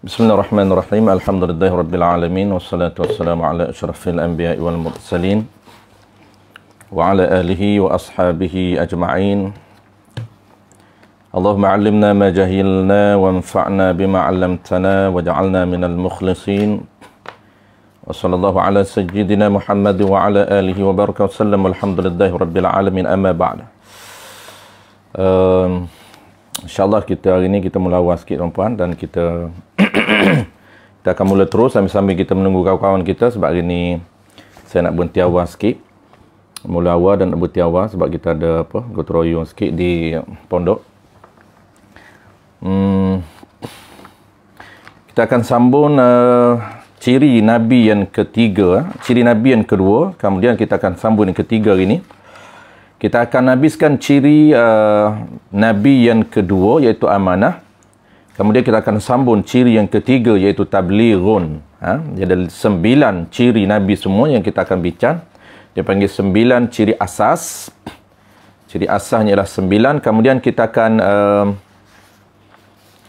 Bismillahirrahmanirrahim. Alhamdulillahirabbil alamin wassalatu wassalamu ala asyrafil anbiya'i wal mursalin wa ala alihi wa ashabihi ajma'in. Allahumma 'allimna ma jahilna wanfa'na bima 'allamtana waj'alna minal mukhlisin. Wa sallallahu ala sayyidina Muhammad wa ala alihi wa baraka wasallam. Alhamdulillahirabbil alamin. Amma ba'd. InsyaAllah kita hari ini kita melawas sikit tuan-puan, dan kita akan mula terus sambil kita menunggu kawan-kawan kita, sebab hari ini saya nak berhenti awal sikit, mula awal dan nak berhenti awal sebab kita ada gotong royong sikit di pondok. Kita akan sambung ciri Nabi yang ketiga, ciri Nabi yang kedua, kemudian kita akan sambung yang ketiga hari ini. Kita akan habiskan ciri Nabi yang kedua, iaitu amanah. Kemudian kita akan sambung ciri yang ketiga, iaitu tablighun. Jadi ada 9 ciri Nabi semua yang kita akan bincang. Dia panggil 9 ciri asas. Ciri asasnya adalah 9. Kemudian kita akan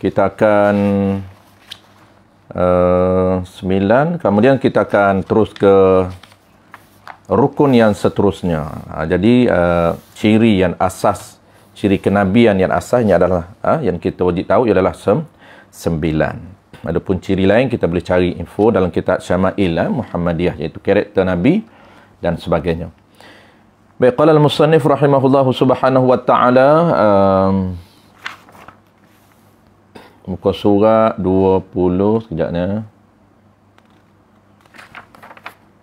9. Kemudian kita akan terus ke rukun yang seterusnya. Jadi ciri yang asas, ciri kenabian yang asasnya adalah yang kita wajib tahu adalah 9. Adapun ciri lain kita boleh cari info dalam kitab Syama'il Muhammadiyah, iaitu karakter Nabi dan sebagainya. Baik, qala al-musannif rahimahullahu subhanahu wa ta'ala, muka surat 20, sekejapnya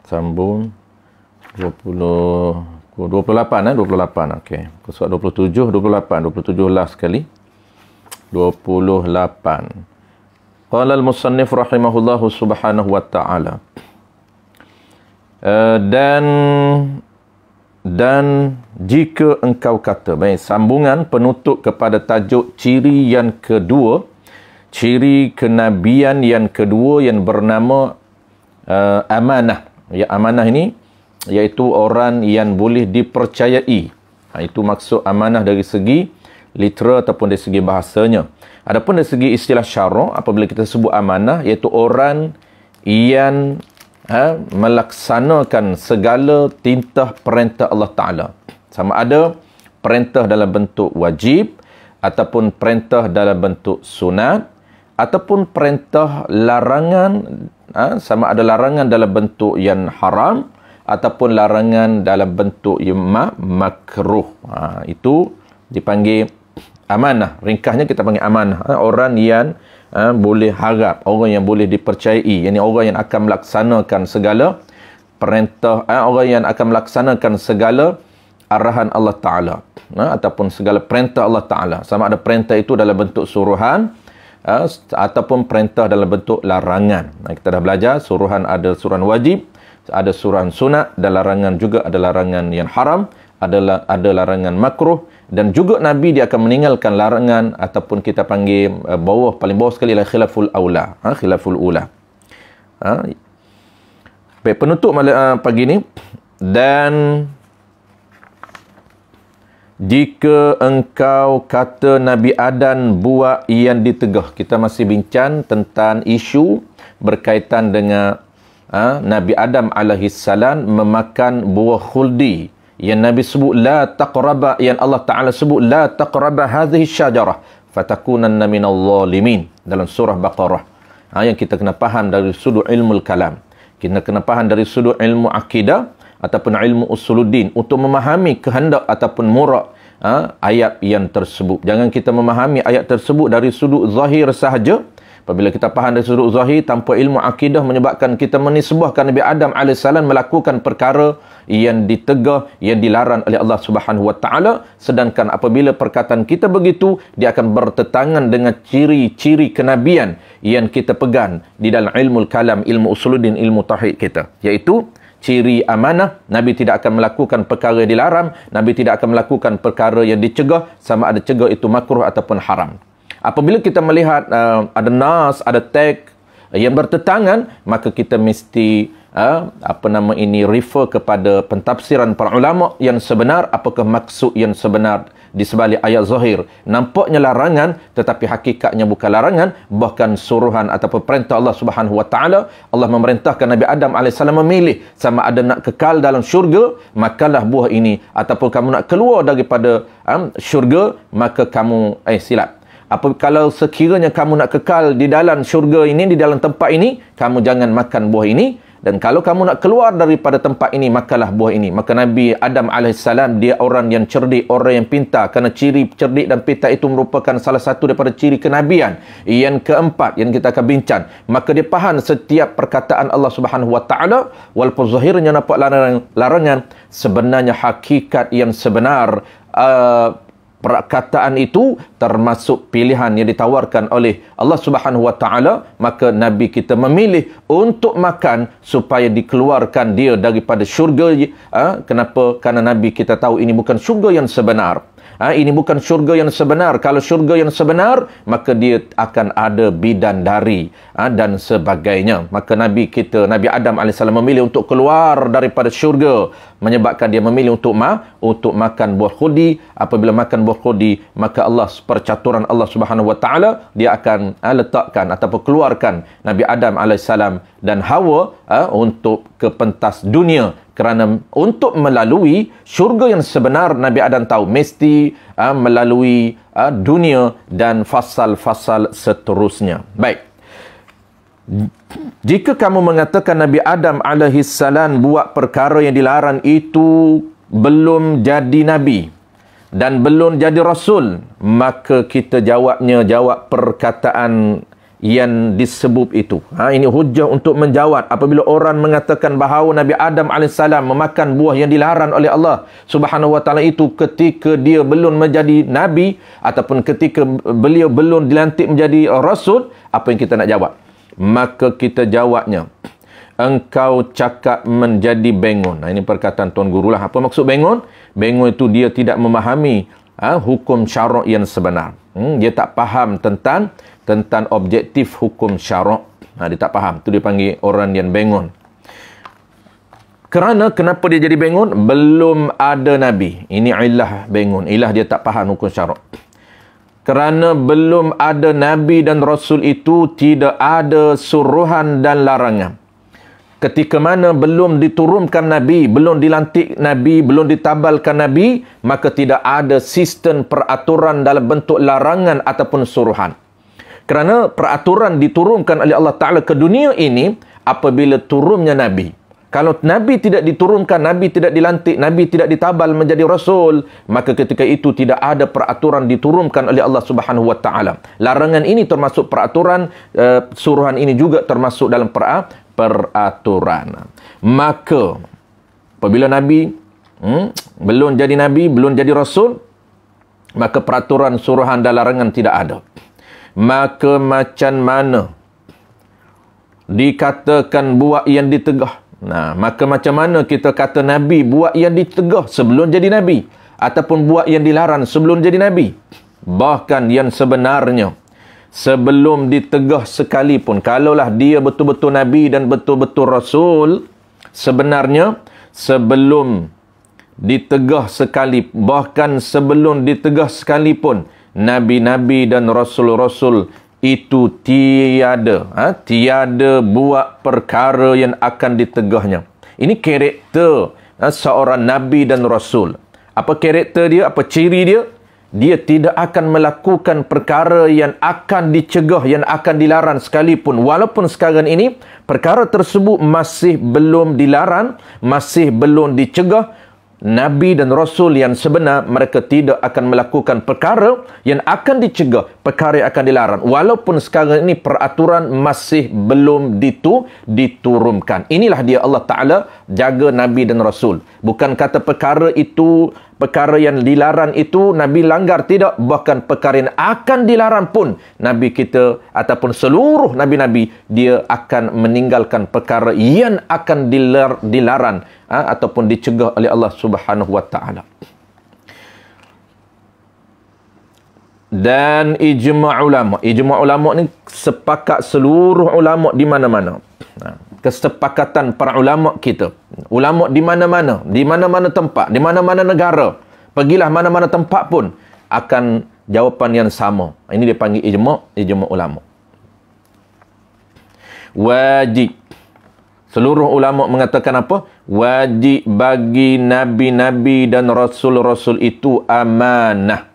sambung 28 okey. Surat 27 lah sekali. 28. Qala al-musannif rahimahullahu subhanahu wa ta'ala. Dan jika engkau kata, baik, sambungan penutup kepada tajuk ciri yang kedua, ciri kenabian yang kedua yang bernama amanah. Ya, amanah ini iaitu orang yang boleh dipercayai. Itu maksud amanah dari segi litera ataupun dari segi bahasanya. Adapun dari segi istilah syarak, apabila kita sebut amanah, iaitu orang yang melaksanakan segala tintah perintah Allah Ta'ala. Sama ada perintah dalam bentuk wajib, ataupun perintah dalam bentuk sunat, ataupun perintah larangan, sama ada larangan dalam bentuk yang haram, ataupun larangan dalam bentuk yang makruh. Itu dipanggil amanah. Ringkasnya kita panggil amanah. Orang yang boleh harap, orang yang boleh dipercayai, yakni orang yang akan melaksanakan segala perintah, orang yang akan melaksanakan segala arahan Allah Ta'ala, ataupun segala perintah Allah Ta'ala. Sama ada perintah itu dalam bentuk suruhan, ataupun perintah dalam bentuk larangan. Kita dah belajar, suruhan ada suruhan wajib, ada suruhan sunat, dan larangan juga ada larangan yang haram, ada larangan makruh, dan juga Nabi dia akan meninggalkan larangan, ataupun kita panggil paling bawah sekali lah khilaful aula. Khilaful ula. Baik, penutup pagi ni. Dan jika engkau kata Nabi Adam buah yang ditegah. Kita masih bincang tentang isu berkaitan dengan Nabi Adam alaihissalam memakan buah khuldi yang Nabi sebut la taqraba, yang Allah Ta'ala sebut la taqraba hadhihi syajarah fatakunanna minal zalimin dalam surah Baqarah. Yang kita kena faham dari sudut ilmu kalam, kita kena faham dari sudut ilmu akidah ataupun ilmu usuluddin untuk memahami kehendak ataupun murad ayat yang tersebut. Jangan kita memahami ayat tersebut dari sudut zahir sahaja. Apabila kita faham dari sudut zahir tanpa ilmu akidah, menyebabkan kita menisbahkan Nabi Adam AS melakukan perkara yang ditegah, yang dilarang oleh Allah Subhanahu Wa Taala. Sedangkan apabila perkataan kita begitu, dia akan bertentangan dengan ciri-ciri kenabian yang kita pegang di dalam ilmu kalam, ilmu usuluddin, ilmu tauhid kita, iaitu ciri amanah. Nabi tidak akan melakukan perkara yang dilarang, Nabi tidak akan melakukan perkara yang dicegah, sama ada cegah itu makruh ataupun haram. Apabila kita melihat ada nas, ada teks yang bertentangan, maka kita mesti refer kepada pentafsiran para ulama yang sebenar, apakah maksud yang sebenar di sebalik ayat zahir. Nampaknya larangan, tetapi hakikatnya bukan larangan, bahkan suruhan ataupun perintah Allah Subhanahu Wa Taala. Allah memerintahkan Nabi Adam AS memilih sama ada nak kekal dalam syurga, makanlah buah ini, ataupun kamu nak keluar daripada syurga, maka kamu silap. Apa kalau sekiranya kamu nak kekal di dalam syurga ini, di dalam tempat ini, kamu jangan makan buah ini. Dan kalau kamu nak keluar daripada tempat ini, makanlah buah ini. Maka Nabi Adam AS, dia orang yang cerdik, orang yang pintar. Kerana ciri cerdik dan pintar itu merupakan salah satu daripada ciri kenabian. Yang keempat, yang kita akan bincang. Maka dia faham setiap perkataan Allah Subhanahu Wa Taala, walaupun zahirnya nampak larangan, sebenarnya hakikat yang sebenar, perkataan itu termasuk pilihan yang ditawarkan oleh Allah Subhanahu Wa Taala. Maka Nabi kita memilih untuk makan supaya dikeluarkan dia daripada syurga. Kenapa? Kerana Nabi kita tahu ini bukan syurga yang sebenar. Ini bukan syurga yang sebenar. Kalau syurga yang sebenar, maka dia akan ada bidadari dan sebagainya. Maka Nabi kita, Nabi Adam AS memilih untuk keluar daripada syurga, menyebabkan dia memilih untuk makan buah khudi. Apabila makan buah khudi, maka Allah, percaturan Allah Subhanahu Wa Taala, dia akan letakkan ataupun keluarkan Nabi Adam AS dan Hawa untuk ke pentas dunia. Kerana untuk melalui syurga yang sebenar, Nabi Adam tahu mesti melalui dunia dan fasal-fasal seterusnya. Baik. Jika kamu mengatakan Nabi Adam alaihissalam buat perkara yang dilarang itu belum jadi Nabi dan belum jadi Rasul, maka kita jawab perkataan yang disebut itu. Ini hujah untuk menjawab apabila orang mengatakan bahawa Nabi Adam AS memakan buah yang dilarang oleh Allah Subhanahu Wa Taala itu ketika dia belum menjadi Nabi ataupun ketika beliau belum dilantik menjadi Rasul. Apa yang kita nak jawab? Maka kita jawabnya, engkau cakap menjadi bengon. Ini perkataan Tuan Guru lah. Apa maksud bengon? Bengon itu dia tidak memahami hukum syarak yang sebenar. Dia tak faham tentang objektif hukum syarak. Dia tak faham. Itu dia panggil orang yang bengon. Kenapa dia jadi bengon? Belum ada Nabi. Ini ilah bengon. Ilah dia tak faham hukum syarak. Kerana belum ada Nabi dan Rasul itu, tidak ada suruhan dan larangan. Ketika mana belum diturunkan Nabi, belum dilantik Nabi, belum ditabalkan Nabi, maka tidak ada sistem peraturan dalam bentuk larangan ataupun suruhan. Kerana peraturan diturunkan oleh Allah Ta'ala ke dunia ini apabila turunnya Nabi. Kalau Nabi tidak diturunkan, Nabi tidak dilantik, Nabi tidak ditabal menjadi Rasul, maka ketika itu tidak ada peraturan diturunkan oleh Allah Subhanahu Wa Ta'ala. Larangan ini termasuk peraturan, suruhan ini juga termasuk dalam peraturan. Maka apabila Nabi belum jadi Nabi, belum jadi Rasul, maka peraturan, suruhan dan larangan tidak ada. Maka macam mana dikatakan buat yang ditegah? Maka macam mana kita kata Nabi buat yang ditegah sebelum jadi Nabi, ataupun buat yang dilarang sebelum jadi Nabi? Bahkan yang sebenarnya sebelum ditegah sekalipun, kalaulah dia betul-betul Nabi dan betul-betul Rasul, sebenarnya sebelum ditegah bahkan sebelum ditegah sekalipun, Nabi-Nabi dan Rasul-Rasul itu tiada buat perkara yang akan ditegahnya. Ini karakter seorang Nabi dan Rasul. Apa karakter dia? Apa ciri dia? Dia tidak akan melakukan perkara yang akan dicegah, yang akan dilarang sekalipun. Walaupun sekarang ini perkara tersebut masih belum dilarang, masih belum dicegah. Nabi dan Rasul yang sebenar, mereka tidak akan melakukan perkara yang akan dicegah, perkara yang akan dilarang. Walaupun sekarang ini peraturan masih belum diturunkan. Inilah dia Allah Ta'ala jaga Nabi dan Rasul. Bukan kata perkara itu, perkara yang dilarang itu Nabi langgar, tidak. Bahkan perkara yang akan dilarang pun Nabi kita ataupun seluruh Nabi-Nabi, dia akan meninggalkan perkara yang akan dilarang ataupun dicegah oleh Allah Subhanahu Wa Ta'ala. Dan ijma' ulama ni sepakat seluruh ulama di mana-mana. Kesepakatan para ulama kita, ulama di mana-mana tempat, di mana-mana negara, pergilah mana-mana tempat pun, akan jawapan yang sama. Ini dia panggil ijma' ulama. Wajib. Seluruh ulama mengatakan apa? Wajib bagi nabi-nabi dan rasul-rasul itu amanah.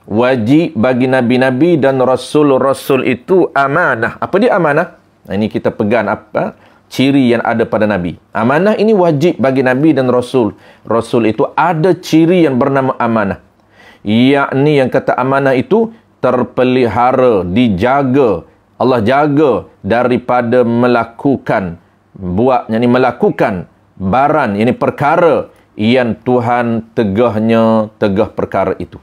Wajib bagi nabi-nabi dan rasul-rasul itu amanah. Apa dia amanah? Ini kita pegang apa? Ciri yang ada pada nabi. Amanah ini wajib bagi nabi dan rasul. Rasul itu ada ciri yang bernama amanah. Yakni yang kata amanah itu terpelihara, dijaga. Allah jaga daripada melakukan barang, ini perkara yang Tuhan tegah perkara itu.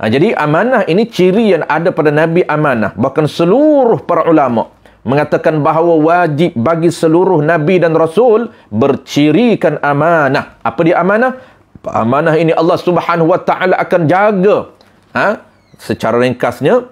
Jadi amanah ini ciri yang ada pada Nabi amanah. Bahkan seluruh para ulama mengatakan bahawa wajib bagi seluruh Nabi dan Rasul bercirikan amanah. Apa dia amanah? Amanah ini Allah Subhanahu Wa Taala akan jaga. Secara ringkasnya,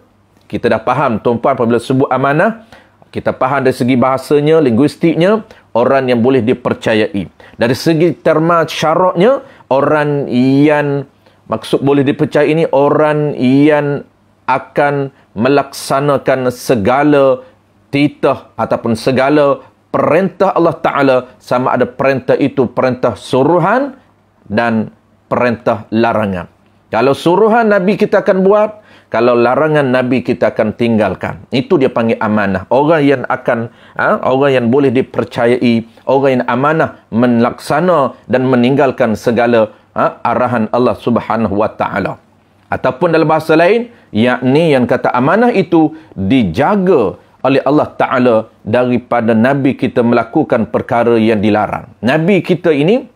kita dah faham tuan-puan apabila sebut amanah, kita faham dari segi bahasanya, linguistiknya, orang yang boleh dipercayai. Dari segi terma syaraknya, orang yang maksud boleh dipercayai ini orang yang akan melaksanakan segala titah ataupun segala perintah Allah Ta'ala, sama ada perintah itu perintah suruhan dan perintah larangan. Kalau suruhan Nabi kita akan buat, kalau larangan Nabi kita akan tinggalkan. Itu dia panggil amanah. Orang yang akan, orang yang boleh dipercayai, orang yang amanah melaksana dan meninggalkan segala arahan Allah Subhanahu Wa Taala. Ataupun dalam bahasa lain, yakni yang kata amanah itu dijaga oleh Allah Ta'ala daripada Nabi kita melakukan perkara yang dilarang. Nabi kita ini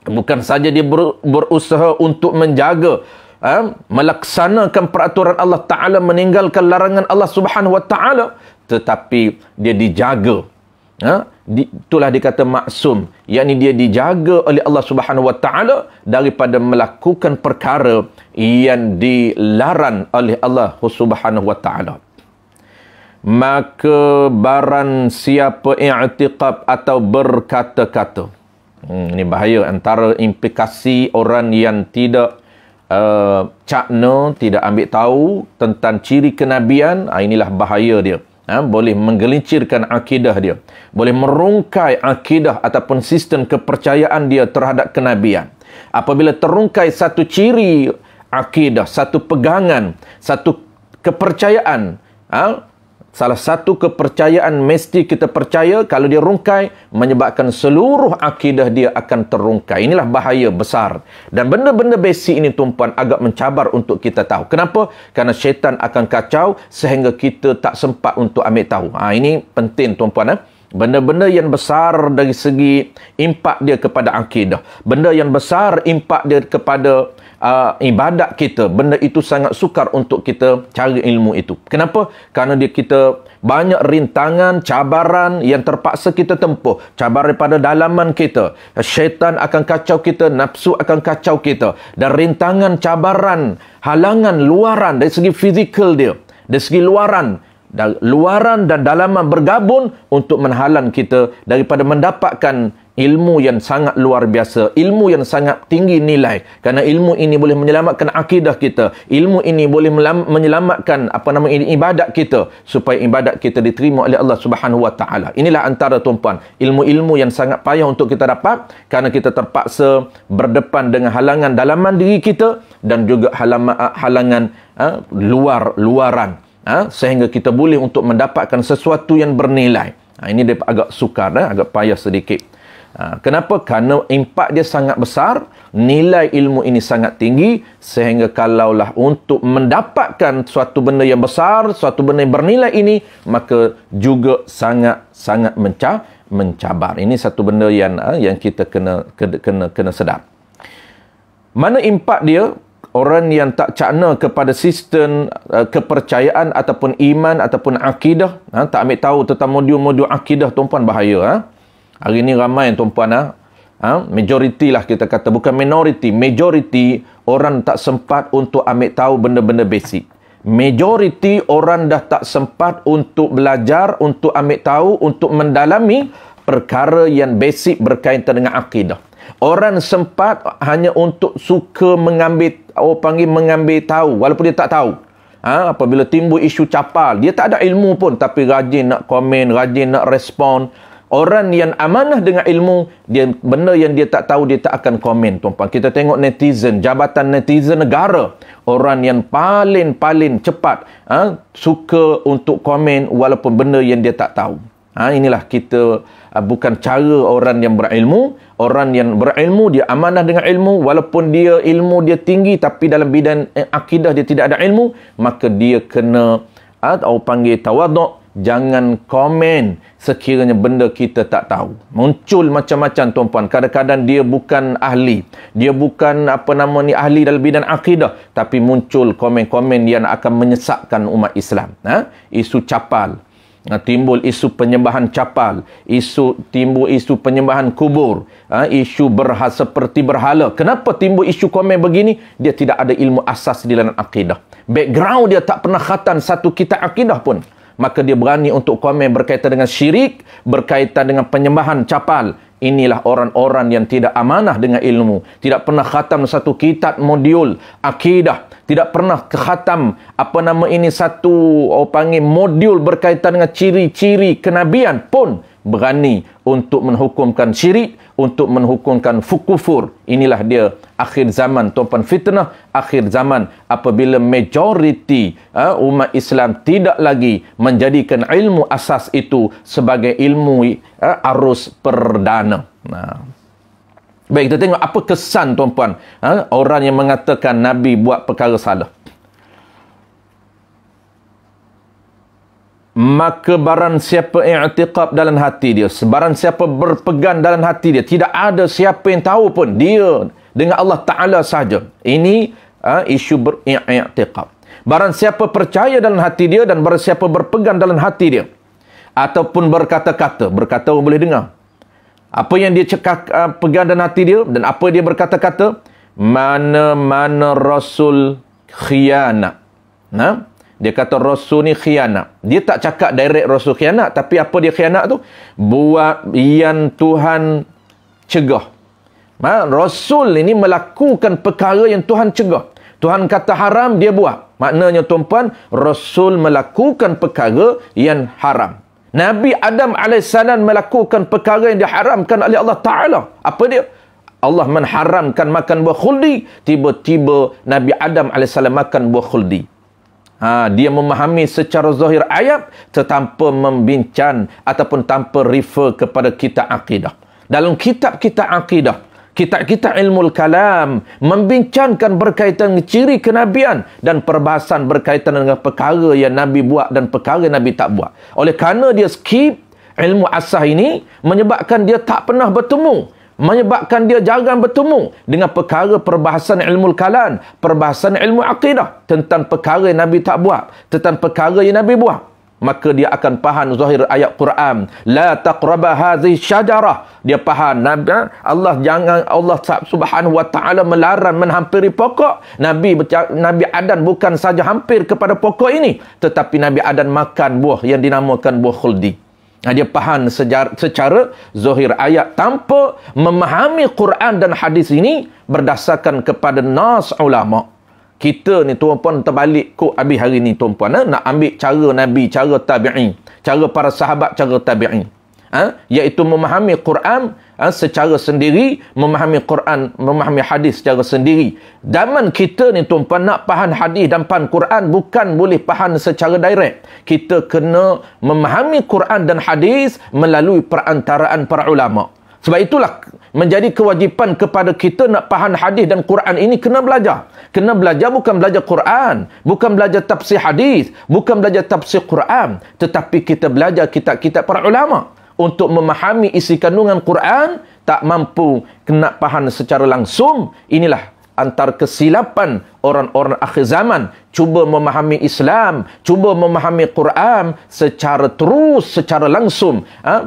bukan saja dia berusaha untuk menjaga, melaksanakan peraturan Allah Ta'ala, meninggalkan larangan Allah Subhanahu Wa Ta'ala, tetapi dia dijaga. Itulah dikata maksum, yakni dia dijaga oleh Allah Subhanahu Wa Ta'ala daripada melakukan perkara yang dilarang oleh Allah Subhanahu Wa Ta'ala. Maka barang siapa i'tiqad atau berkata-kata, ini bahaya antara implikasi orang yang tidak cakna, tidak ambil tahu tentang ciri kenabian. Inilah bahaya dia. Boleh menggelincirkan akidah dia, boleh merungkai akidah ataupun sistem kepercayaan dia terhadap kenabian. Apabila terungkai satu ciri akidah, satu pegangan, satu kepercayaan, salah satu kepercayaan mesti kita percaya, kalau dia rungkai, menyebabkan seluruh akidah dia akan terrungkai. Inilah bahaya besar. Dan benda-benda basic ini tuan-puan agak mencabar untuk kita tahu. Kenapa? Kerana syaitan akan kacau sehingga kita tak sempat untuk ambil tahu. Ini penting tuan-puan. Benda-benda yang besar dari segi impak dia kepada akidah. Benda yang besar impak dia kepada ibadat kita. Benda itu sangat sukar untuk kita cari ilmu itu. Kenapa? Kerana kita banyak rintangan, cabaran yang terpaksa kita tempuh. Cabaran daripada dalaman kita. Syaitan akan kacau kita, nafsu akan kacau kita. Dan rintangan, cabaran, halangan, luaran dari segi fizikal dia, dari segi luaran dan dalaman bergabung untuk menghalang kita daripada mendapatkan ilmu yang sangat luar biasa, ilmu yang sangat tinggi nilai. Kerana ilmu ini boleh menyelamatkan akidah kita, ilmu ini boleh menyelamatkan ibadat kita, supaya ibadat kita diterima oleh Allah Subhanahu Wa Taala. Inilah antara tuan-puan ilmu-ilmu yang sangat payah untuk kita dapat, kerana kita terpaksa berdepan dengan halangan dalaman diri kita dan juga halangan luaran, sehingga kita boleh untuk mendapatkan sesuatu yang bernilai. Ini dia agak sukar, agak payah sedikit. Kenapa? Kerana impak dia sangat besar, nilai ilmu ini sangat tinggi, sehingga kalaulah untuk mendapatkan suatu benda yang besar, suatu benda yang bernilai ini, maka juga sangat mencabar. Ini satu benda yang kita kena sedar. Mana impak dia? Orang yang tak cakna kepada sistem kepercayaan ataupun iman ataupun akidah, tak ambil tahu tentang modul-modul akidah, tuan-puan, bahaya. Hari ni ramai tuan-puan, majoriti lah kita kata, bukan minoriti, majoriti orang tak sempat untuk ambil tahu benda-benda basic. Majoriti orang dah tak sempat untuk belajar, untuk ambil tahu, untuk mendalami perkara yang basic berkaitan dengan akidah. Orang sempat hanya untuk suka mengambil orang panggil mengambil tahu walaupun dia tak tahu. Apabila timbul isu capal, dia tak ada ilmu pun tapi rajin nak komen, rajin nak respon. Orang yang amanah dengan ilmu, dia benda yang dia tak tahu dia tak akan komen, tuan-puan. Kita tengok netizen, jabatan netizen negara, orang yang paling cepat suka untuk komen walaupun benda yang dia tak tahu. Inilah kita, bukan cara orang yang berilmu. Orang yang berilmu, dia amanah dengan ilmu, walaupun dia ilmu dia tinggi tapi dalam bidang akidah dia tidak ada ilmu, maka dia kena orang panggil tawaduk. Jangan komen sekiranya benda kita tak tahu. Muncul macam-macam, tuan-puan. Kadang-kadang dia bukan ahli. Dia bukan ahli dalam bidang akidah. Tapi muncul komen-komen yang akan menyesatkan umat Islam. Isu capal. Timbul isu penyembahan capal. Timbul isu penyembahan kubur. Isu seperti berhala. Kenapa timbul isu komen begini? Dia tidak ada ilmu asas di dalam akidah. Background dia tak pernah khatam satu kitab akidah pun. Maka dia berani untuk komen berkaitan dengan syirik, berkaitan dengan penyembahan capal. Inilah orang-orang yang tidak amanah dengan ilmu. Tidak pernah khatam satu kitab modul akidah. Tidak pernah khatam satu modul berkaitan dengan ciri-ciri kenabian pun berani untuk menghukumkan syirik, untuk menghukumkan kufur. Inilah dia akhir zaman, tuan-puan, fitnah akhir zaman apabila majoriti umat Islam tidak lagi menjadikan ilmu asas itu sebagai ilmu arus perdana. Baik, kita tengok apa kesan, tuan-puan, orang yang mengatakan Nabi buat perkara salah. Maka barang siapa i'tiqad dalam hati dia, barang siapa berpegang dalam hati dia, tidak ada siapa yang tahu pun, dia dengan Allah Ta'ala sahaja. Ini isu beri'tiqad. Barang siapa percaya dalam hati dia dan barang siapa berpegang dalam hati dia, ataupun berkata-kata orang boleh dengar apa yang dia cakap, pegang dalam hati dia, dan apa dia berkata-kata, mana Rasul khianat. Dia kata Rasul ni khianat. Dia tak cakap direct Rasul khianat, tapi apa dia khianat tu? Buat yang Tuhan cegah. Rasul ini melakukan perkara yang Tuhan cegah. Tuhan kata haram, dia buat. Maknanya, tuan-puan, Rasul melakukan perkara yang haram. Nabi Adam AS melakukan perkara yang diharamkan oleh Allah Ta'ala. Apa dia? Allah mengharamkan makan buah khuldi. Tiba-tiba Nabi Adam AS makan buah khuldi. Dia memahami secara zahir ayat tanpa membincang ataupun tanpa refer kepada kitab akidah. Dalam kitab-kitab akidah, kitab-kitab ilmu kalam membincangkan berkaitan dengan ciri kenabian dan perbahasan berkaitan dengan perkara yang Nabi buat dan perkara yang Nabi tak buat. Oleh kerana dia skip ilmu asas ini, menyebabkan dia tak pernah bertemu, menyebabkan dia jarang bertemu dengan perkara perbahasan ilmu kalam, perbahasan ilmu akidah tentang perkara yang Nabi tak buat, tentang perkara yang Nabi buat. Maka dia akan faham zahir ayat Quran, la taqraba hadhihi syajarah. Dia faham Allah Subhanahu wa taala melarang menhampiri pokok. Nabi Adam bukan saja hampir kepada pokok ini, tetapi Nabi Adam makan buah yang dinamakan buah khuldi. Dia faham secara zahir ayat tanpa memahami Quran dan hadis ini berdasarkan kepada nas ulama. Kita ni, tuan-puan, terbalik kok habis hari ni, tuan-puan, nak ambil cara Nabi, cara tabi'in, cara para sahabat, cara tabi'in, iaitu memahami Quran secara sendiri, memahami Quran, memahami hadis secara sendiri. Zaman kita ni, tuan-puan, nak faham hadis dan faham Quran bukan boleh faham secara direct. Kita kena memahami Quran dan hadis melalui perantaraan para ulama. Sebab itulah menjadi kewajipan kepada kita nak faham hadis dan Quran ini kena belajar. Kena belajar, bukan belajar Quran, bukan belajar tafsir hadis, bukan belajar tafsir Quran, tetapi kita belajar kitab-kitab para ulama untuk memahami isi kandungan Quran. Tak mampu kena faham secara langsung. Inilah antara kesilapan orang-orang akhir zaman. Cuba memahami Islam, cuba memahami Quran secara langsung,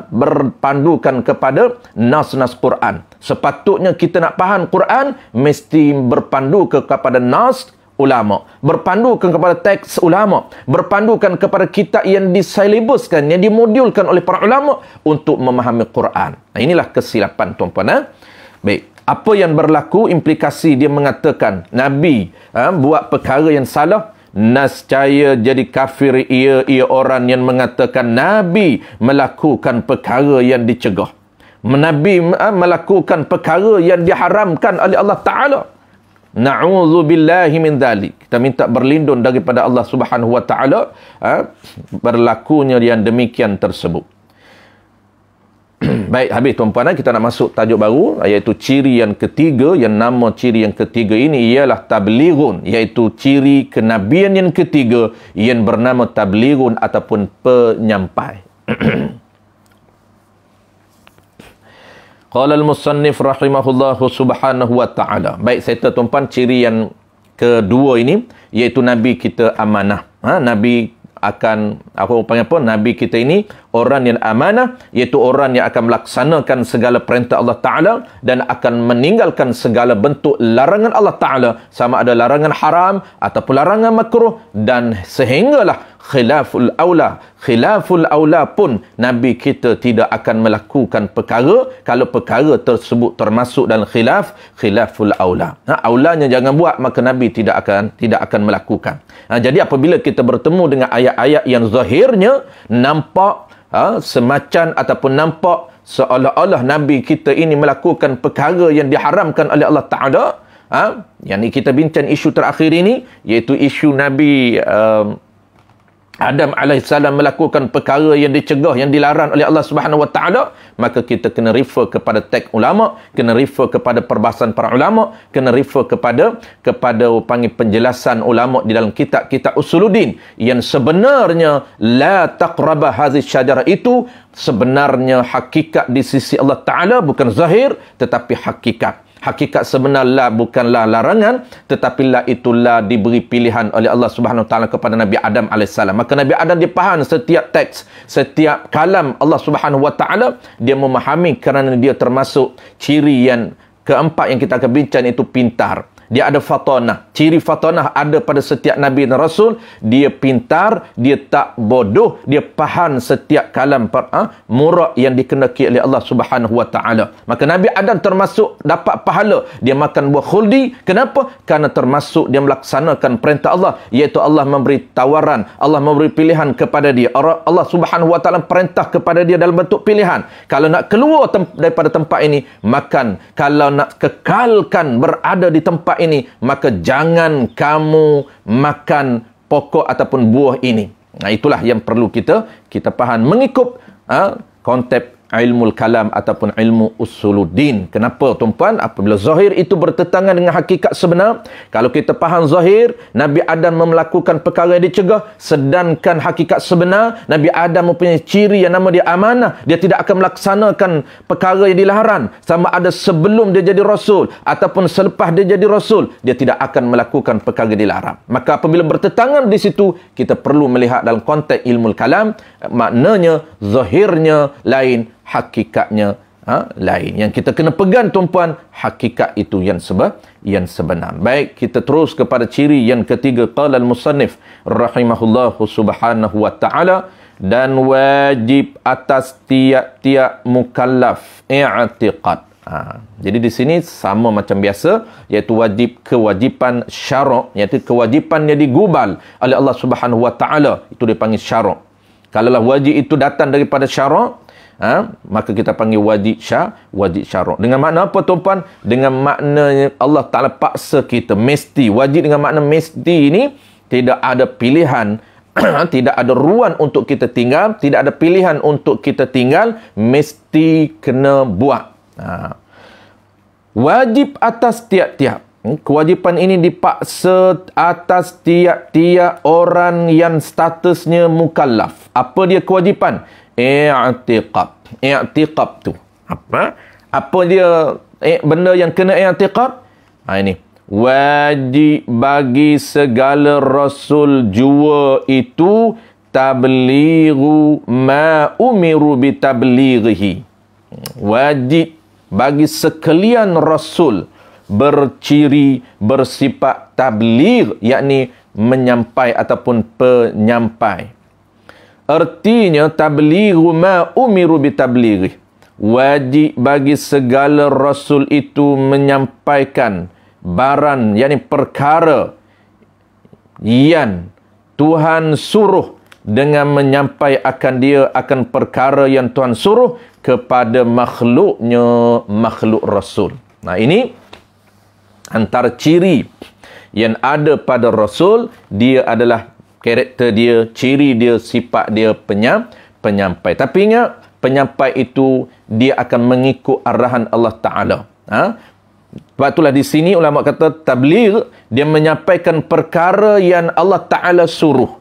berpandukan kepada nas-nas Quran. Sepatutnya kita nak faham Quran mesti berpandu kepada nas ulama, berpandukan kepada teks ulama, berpandukan kepada kitab yang disilabuskan, yang dimodulkan oleh para ulama untuk memahami Quran. Inilah kesilapan, tuan-puan. Baik. Apa yang berlaku, implikasi dia mengatakan Nabi buat perkara yang salah, nascaya jadi kafir ia orang yang mengatakan Nabi melakukan perkara yang dicegah. Nabi melakukan perkara yang diharamkan oleh Allah Ta'ala. Na'udzubillahi min dzalik. Kita minta berlindung daripada Allah Subhanahu wa Ta'ala berlakunya yang demikian tersebut. Baik, habis tuan-puan, kita nak masuk tajuk baru, iaitu ciri yang ketiga. Yang nama ciri yang ketiga ini ialah tablighun, iaitu ciri kenabian yang ketiga yang bernama tablighun ataupun penyampai. Qala al-musannif rahimahullahu subhanahu wa ta'ala. Baik, saya tuan-puan, ciri yang kedua ini iaitu Nabi kita amanah. Nabi akan, apa panggil apa? Nabi kita ini orang yang amanah, iaitu orang yang akan melaksanakan segala perintah Allah Ta'ala dan akan meninggalkan segala bentuk larangan Allah Ta'ala, sama ada larangan haram ataupun larangan makruh, dan sehinggalah khilaful aula pun Nabi kita tidak akan melakukan perkara kalau perkara tersebut termasuk dalam khilaful aula. Aulanya jangan buat, maka Nabi tidak akan melakukan. Jadi apabila kita bertemu dengan ayat-ayat yang zahirnya nampak semacam ataupun nampak seolah-olah Nabi kita ini melakukan perkara yang diharamkan oleh Allah Ta'ala, yang ini kita bincang isu terakhir ini, iaitu isu Nabi Adam alaihissalam melakukan perkara yang dicegah, yang dilarang oleh Allah Subhanahu wa Ta'ala, maka kita kena refer kepada teks ulama, kena refer kepada perbahasan para ulama, kena refer kepada panggil penjelasan ulama di dalam kitab-kitab usuluddin yang sebenarnya la taqraba hadhihi syajarah itu sebenarnya hakikat di sisi Allah Ta'ala, bukan zahir tetapi hakikat. Hakikat sebenar la bukanlah larangan, tetapi la itulah diberi pilihan oleh Allah Subhanahu Wa Taala kepada Nabi Adam alaihissalam. Maka Nabi Adam dia faham setiap teks, setiap kalam Allah Subhanahu Wa Taala, dia memahami kerana dia termasuk ciri yang keempat yang kita akan bincang, itu pintar. Dia ada fatanah. Ciri fatanah ada pada setiap Nabi dan Rasul. Dia pintar, dia tak bodoh, dia faham setiap kalam murak yang dikehendaki oleh Allah Subhanahu wa Ta'ala. Maka Nabi Adam termasuk dapat pahala. Dia makan buah khuldi. Kenapa? Kerana termasuk dia melaksanakan perintah Allah, iaitu Allah memberi tawaran, Allah memberi pilihan kepada dia. Allah Subhanahu wa Ta'ala perintah kepada dia dalam bentuk pilihan. Kalau nak keluar daripada tempat ini, makan. Kalau nak kekalkan berada di tempat ini, maka jangan kamu makan pokok ataupun buah ini. Itulah yang perlu kita faham mengikut konsep ilmu kalam ataupun ilmu usuluddin. Kenapa tuan-puan? Apabila zahir itu bertentangan dengan hakikat sebenar, kalau kita faham zahir, Nabi Adam melakukan perkara yang dicegah, sedangkan hakikat sebenar, Nabi Adam mempunyai ciri yang nama dia amanah. Dia tidak akan melaksanakan perkara yang dilarang, sama ada sebelum dia jadi Rasul ataupun selepas dia jadi Rasul, dia tidak akan melakukan perkara yang dilarang. Maka apabila bertentangan di situ, kita perlu melihat dalam konteks ilmu kalam, maknanya zahirnya lain, hakikatnya lain. Yang kita kena pegang tuan-puan, hakikat itu yang sebenar. Baik, kita terus kepada ciri yang ketiga. Qala al-musannif rahimahullahu subhanahu wa ta'ala, dan wajib atas tiap-tiap mukallaf i'tiqad. Jadi di sini sama macam biasa, iaitu kewajipan syarak, iaitu kewajipan yang digubal oleh Allah Subhanahu wa ta'ala, itu dipanggil syarak. Kalaulah wajib itu datang daripada syarak, maka kita panggil wajib syarak. Dengan makna apa tuan-puan? Dengan makna Allah Ta'ala paksa kita, mesti. Wajib dengan makna mesti ini tidak ada pilihan, tidak ada ruang untuk kita tinggal, tidak ada pilihan untuk kita tinggal, mesti kena buat. Wajib atas tiap-tiap. Kewajipan ini dipaksa atas tiap-tiap orang yang statusnya mukallaf. Apa dia kewajipan? I'tiqad. I'tiqad tu apa dia benda yang kena i'tiqad? Ini wajib bagi segala rasul jua itu tablighu ma umiru bi tablighihi. Wajib bagi sekalian rasul berciri bersifat tabligh, yakni menyampai ataupun penyampai. Artinya tablighu ma umiru bi tablighi. wajib bagi segala rasul itu menyampaikan barang, yakni perkara yang Tuhan suruh, dengan menyampai akan dia akan perkara yang Tuhan suruh kepada makhluknya, makhluk rasul. Nah, ini antara ciri yang ada pada rasul. Dia adalah karakter dia, ciri dia, sifat dia penyampai. Tapi ingat, penyampai itu dia akan mengikut arahan Allah Ta'ala. Sebab itulah di sini ulama kata tabligh, dia menyampaikan perkara yang Allah Ta'ala suruh.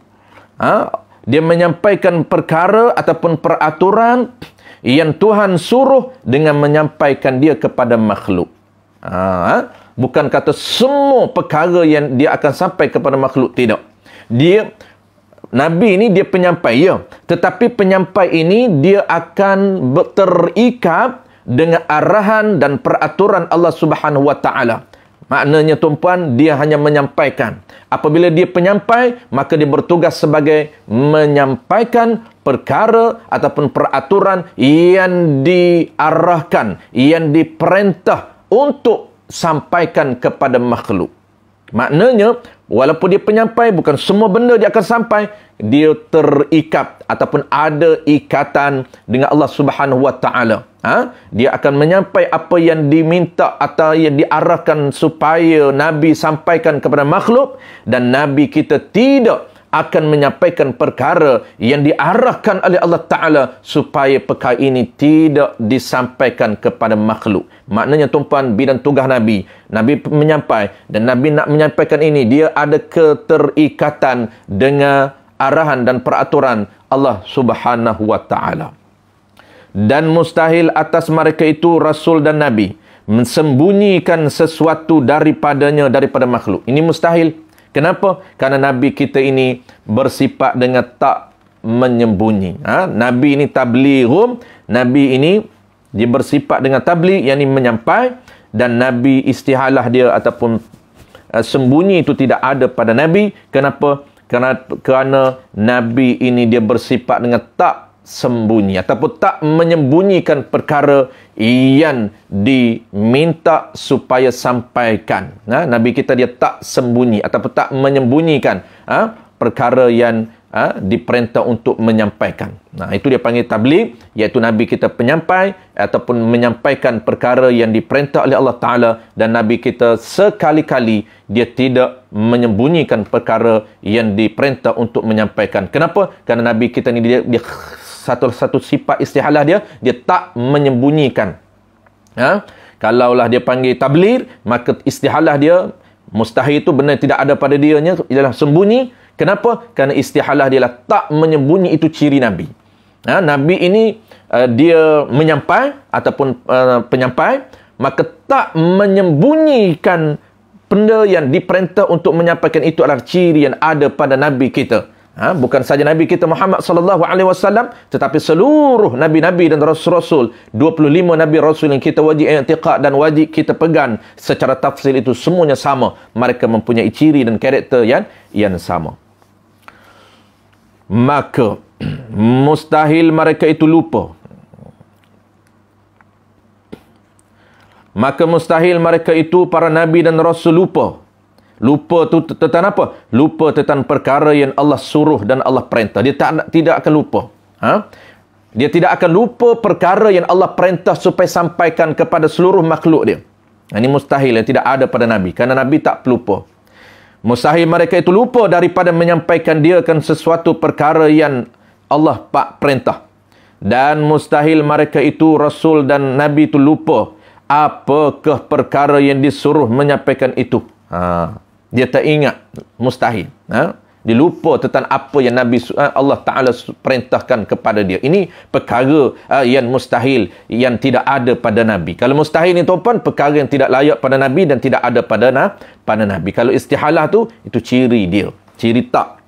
Dia menyampaikan perkara ataupun peraturan yang Tuhan suruh dengan menyampaikan dia kepada makhluk. Bukan kata semua perkara yang dia akan sampai kepada makhluk, tidak. Nabi ini dia penyampai, ya. Tetapi penyampai ini dia akan terikat dengan arahan dan peraturan Allah Subhanahu wa Ta'ala. Maknanya tuan-puan, dia hanya menyampaikan. Apabila dia penyampai, maka dia bertugas sebagai menyampaikan perkara ataupun peraturan yang diarahkan, yang diperintah untuk sampaikan kepada makhluk. Maknanya, walaupun dia penyampai, bukan semua benda dia akan sampai. Dia terikat ataupun ada ikatan dengan Allah Subhanahu wa Ta'ala. Dia akan menyampai apa yang diminta atau yang diarahkan supaya Nabi sampaikan kepada makhluk, dan Nabi kita tidak akan menyampaikan perkara yang diarahkan oleh Allah Ta'ala supaya perkara ini tidak disampaikan kepada makhluk. Maknanya tuan-puan, bidang tugas Nabi menyampai, dan Nabi nak menyampaikan ini, dia ada keterikatan dengan arahan dan peraturan Allah Subhanahu wa Ta'ala. Dan mustahil atas mereka itu Rasul dan Nabi mensembunyikan sesuatu daripada makhluk. Ini mustahil. Kenapa? Karena Nabi kita ini bersifat dengan tak menyembunyi. Nabi ini tablighum. Nabi ini dia bersifat dengan tabligh, yang ini menyampai. Dan Nabi istihalah dia ataupun sembunyi itu tidak ada pada Nabi. Kenapa? Kerana Nabi ini dia bersifat dengan tak sembunyi ataupun tak menyembunyikan perkara yang diminta supaya sampaikan. Nabi kita dia tak sembunyi ataupun tak menyembunyikan perkara yang diperintah untuk menyampaikan. Itu dia panggil tabligh, iaitu Nabi kita penyampai ataupun menyampaikan perkara yang diperintah oleh Allah Ta'ala, dan Nabi kita sekali-kali dia tidak menyembunyikan perkara yang diperintah untuk menyampaikan. Kenapa? Kerana Nabi kita ni dia satu sifat istihalah dia tak menyembunyikan. Kalaulah dia panggil tabligh, maka istihalah dia mustahil itu benda tidak ada pada dia ialah sembunyi. Kenapa? Kerana istihalah dia lah tak menyembunyi, itu ciri Nabi. Nabi ini dia menyampai ataupun penyampai, maka tak menyembunyikan benda yang diperintah untuk menyampaikan. Itu adalah ciri yang ada pada Nabi kita. Bukan saja Nabi kita Muhammad sallallahu alaihi wasallam, tetapi seluruh nabi-nabi dan rasul-rasul, 25 nabi rasul yang kita wajib i'tiqad dan wajib kita pegang secara tafsil, itu semuanya sama. Mereka mempunyai ciri dan karakter yang sama. Maka mustahil mereka itu lupa. Maka mustahil mereka itu para nabi dan rasul lupa. Lupa tu tentang apa? Lupa tentang perkara yang Allah suruh dan Allah perintah. Dia tidak akan lupa. Dia tidak akan lupa perkara yang Allah perintah supaya sampaikan kepada seluruh makhluk dia. Ini mustahil, yang tidak ada pada Nabi. Kerana Nabi tak pelupa. Mustahil mereka itu lupa daripada menyampaikan dia kan sesuatu perkara yang Allah perintah. Dan mustahil mereka itu Rasul dan Nabi itu lupa apakah perkara yang disuruh menyampaikan itu. Dia tak ingat, mustahil. Dia lupa tentang apa yang Nabi Allah Ta'ala perintahkan kepada dia. Ini perkara yang mustahil, yang tidak ada pada Nabi. Kalau mustahil ni tuan-puan, perkara yang tidak layak pada Nabi dan tidak ada pada Nabi. Kalau istihalah tu, itu ciri dia. Ciri tak.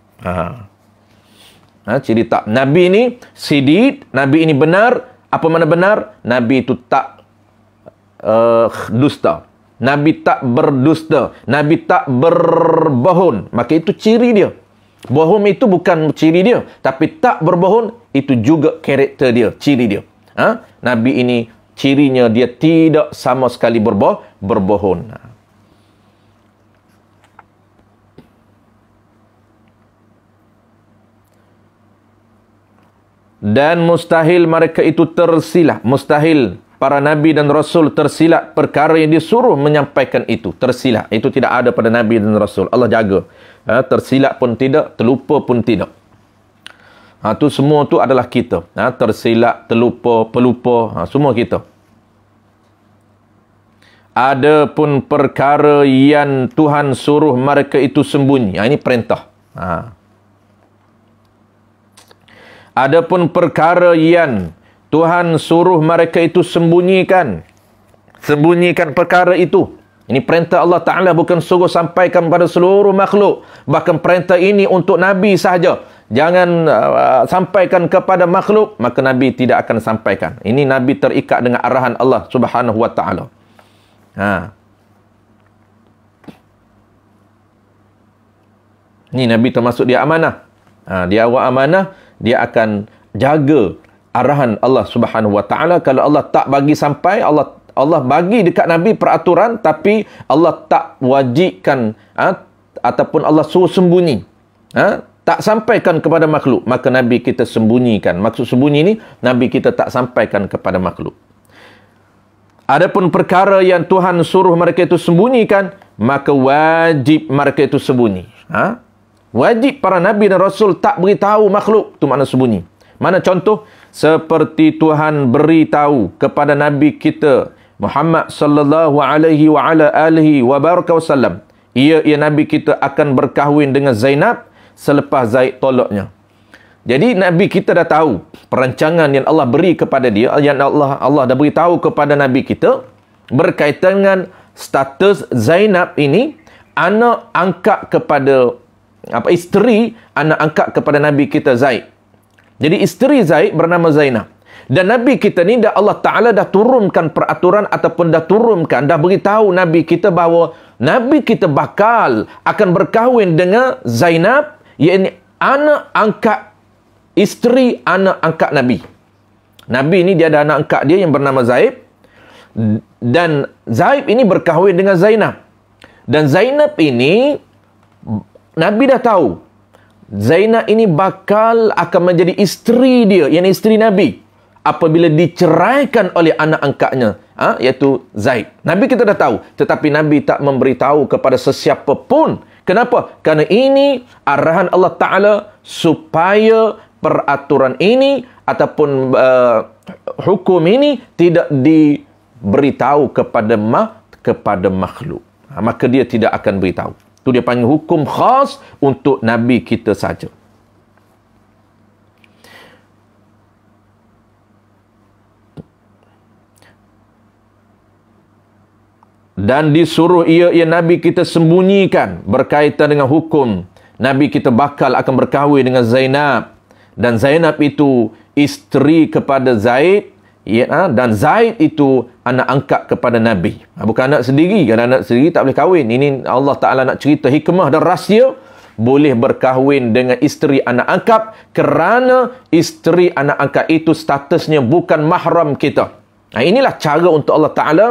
Ciri tak. Nabi ini sidid, Nabi ini benar. Apa mana benar? Nabi itu tak dusta. Nabi tak berdusta. Nabi tak berbohong. Maka itu ciri dia. Bohong itu bukan ciri dia. Tapi tak berbohong, itu juga karakter dia, ciri dia. Nabi ini cirinya dia tidak sama sekali berbohong. Dan mustahil mereka itu tersilap. Mustahil para Nabi dan Rasul tersilap perkara yang disuruh menyampaikan itu. Tersilap. Itu tidak ada pada Nabi dan Rasul. Allah jaga. Tersilap pun tidak, terlupa pun tidak. Itu semua tu adalah kita. Tersilap, terlupa, pelupa. Semua kita. Ada pun perkara yang Tuhan suruh mereka itu sembunyi. Ini perintah. Adapun perkara yang Tuhan suruh mereka itu sembunyikan. Sembunyikan perkara itu. Ini perintah Allah Ta'ala, bukan suruh sampaikan pada seluruh makhluk. Bahkan perintah ini untuk Nabi sahaja. Jangan sampaikan kepada makhluk, maka Nabi tidak akan sampaikan. Ini Nabi terikat dengan arahan Allah Subhanahu Wa Ta'ala. Ini Nabi termasuk dia amanah. Dia awak amanah. Dia akan jaga arahan Allah Subhanahu Wa Ta'ala. Kalau Allah tak bagi sampai, Allah bagi dekat Nabi peraturan, tapi Allah tak wajibkan ataupun Allah suruh sembunyi. Tak sampaikan kepada makhluk, maka Nabi kita sembunyikan. Maksud sembunyi ni, Nabi kita tak sampaikan kepada makhluk. Adapun perkara yang Tuhan suruh mereka itu sembunyikan, maka wajib mereka itu sembunyi. Wajib para Nabi dan Rasul tak beritahu makhluk. Itu makna sembunyi. Mana contoh? Seperti Tuhan beritahu kepada Nabi kita Muhammad sallallahu alaihi wa ala alihi wa baraka wasallam. Ia Nabi kita akan berkahwin dengan Zainab selepas Zaid tolaknya. Jadi Nabi kita dah tahu perancangan yang Allah beri kepada dia, yang Allah dah beritahu kepada Nabi kita berkaitan dengan status Zainab ini anak angkat kepada isteri anak angkat kepada Nabi kita Zaid. Jadi isteri Zaid bernama Zainab. Dan Nabi kita ni Allah Ta'ala dah turunkan peraturan ataupun dah beritahu Nabi kita bahawa Nabi kita bakal akan berkahwin dengan Zainab, iaitu anak angkat isteri anak angkat Nabi. Nabi ni dia ada anak angkat dia yang bernama Zaid, dan Zaid ini berkahwin dengan Zainab. Dan Zainab ini Nabi dah tahu Zainab ini bakal akan menjadi isteri dia, yang isteri Nabi, apabila diceraikan oleh anak angkatnya, iaitu Zaid. Nabi kita dah tahu, tetapi Nabi tak memberitahu kepada sesiapa pun. Kenapa? Kerana ini arahan Allah Ta'ala supaya peraturan ini ataupun hukum ini tidak diberitahu kepada makhluk. Maka dia tidak akan beritahu. Itu dia panggil hukum khas untuk Nabi kita saja. Dan disuruh ia Nabi kita sembunyikan berkaitan dengan hukum. Nabi kita bakal akan berkahwin dengan Zainab. Dan Zainab itu isteri kepada Zaid. Dan Zaid itu anak angkat kepada Nabi. Bukan anak sendiri. Kalau anak sendiri tak boleh kahwin. Ini Allah Ta'ala nak cerita hikmah dan rahsia. Boleh berkahwin dengan isteri anak angkat kerana isteri anak angkat itu statusnya bukan mahram kita. Inilah cara untuk Allah Ta'ala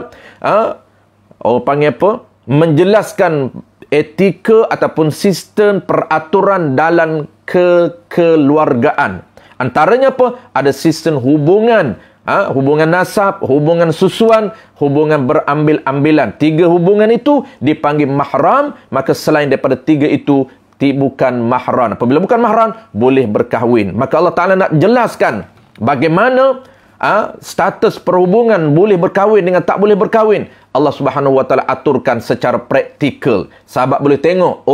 orang panggil apa? Menjelaskan etika ataupun sistem peraturan dalam kekeluargaan. Antaranya apa? Ada sistem hubungan. Hubungan nasab, hubungan susuan, hubungan berambil-ambilan. 3 hubungan itu dipanggil mahram. Maka selain daripada 3 itu, bukan mahram. Apabila bukan mahram, boleh berkahwin. Maka Allah Ta'ala nak jelaskan bagaimana status perhubungan boleh berkahwin dengan tak boleh berkahwin. Allah Subhanahu Wa Ta'ala aturkan secara praktikal. Sahabat boleh tengok,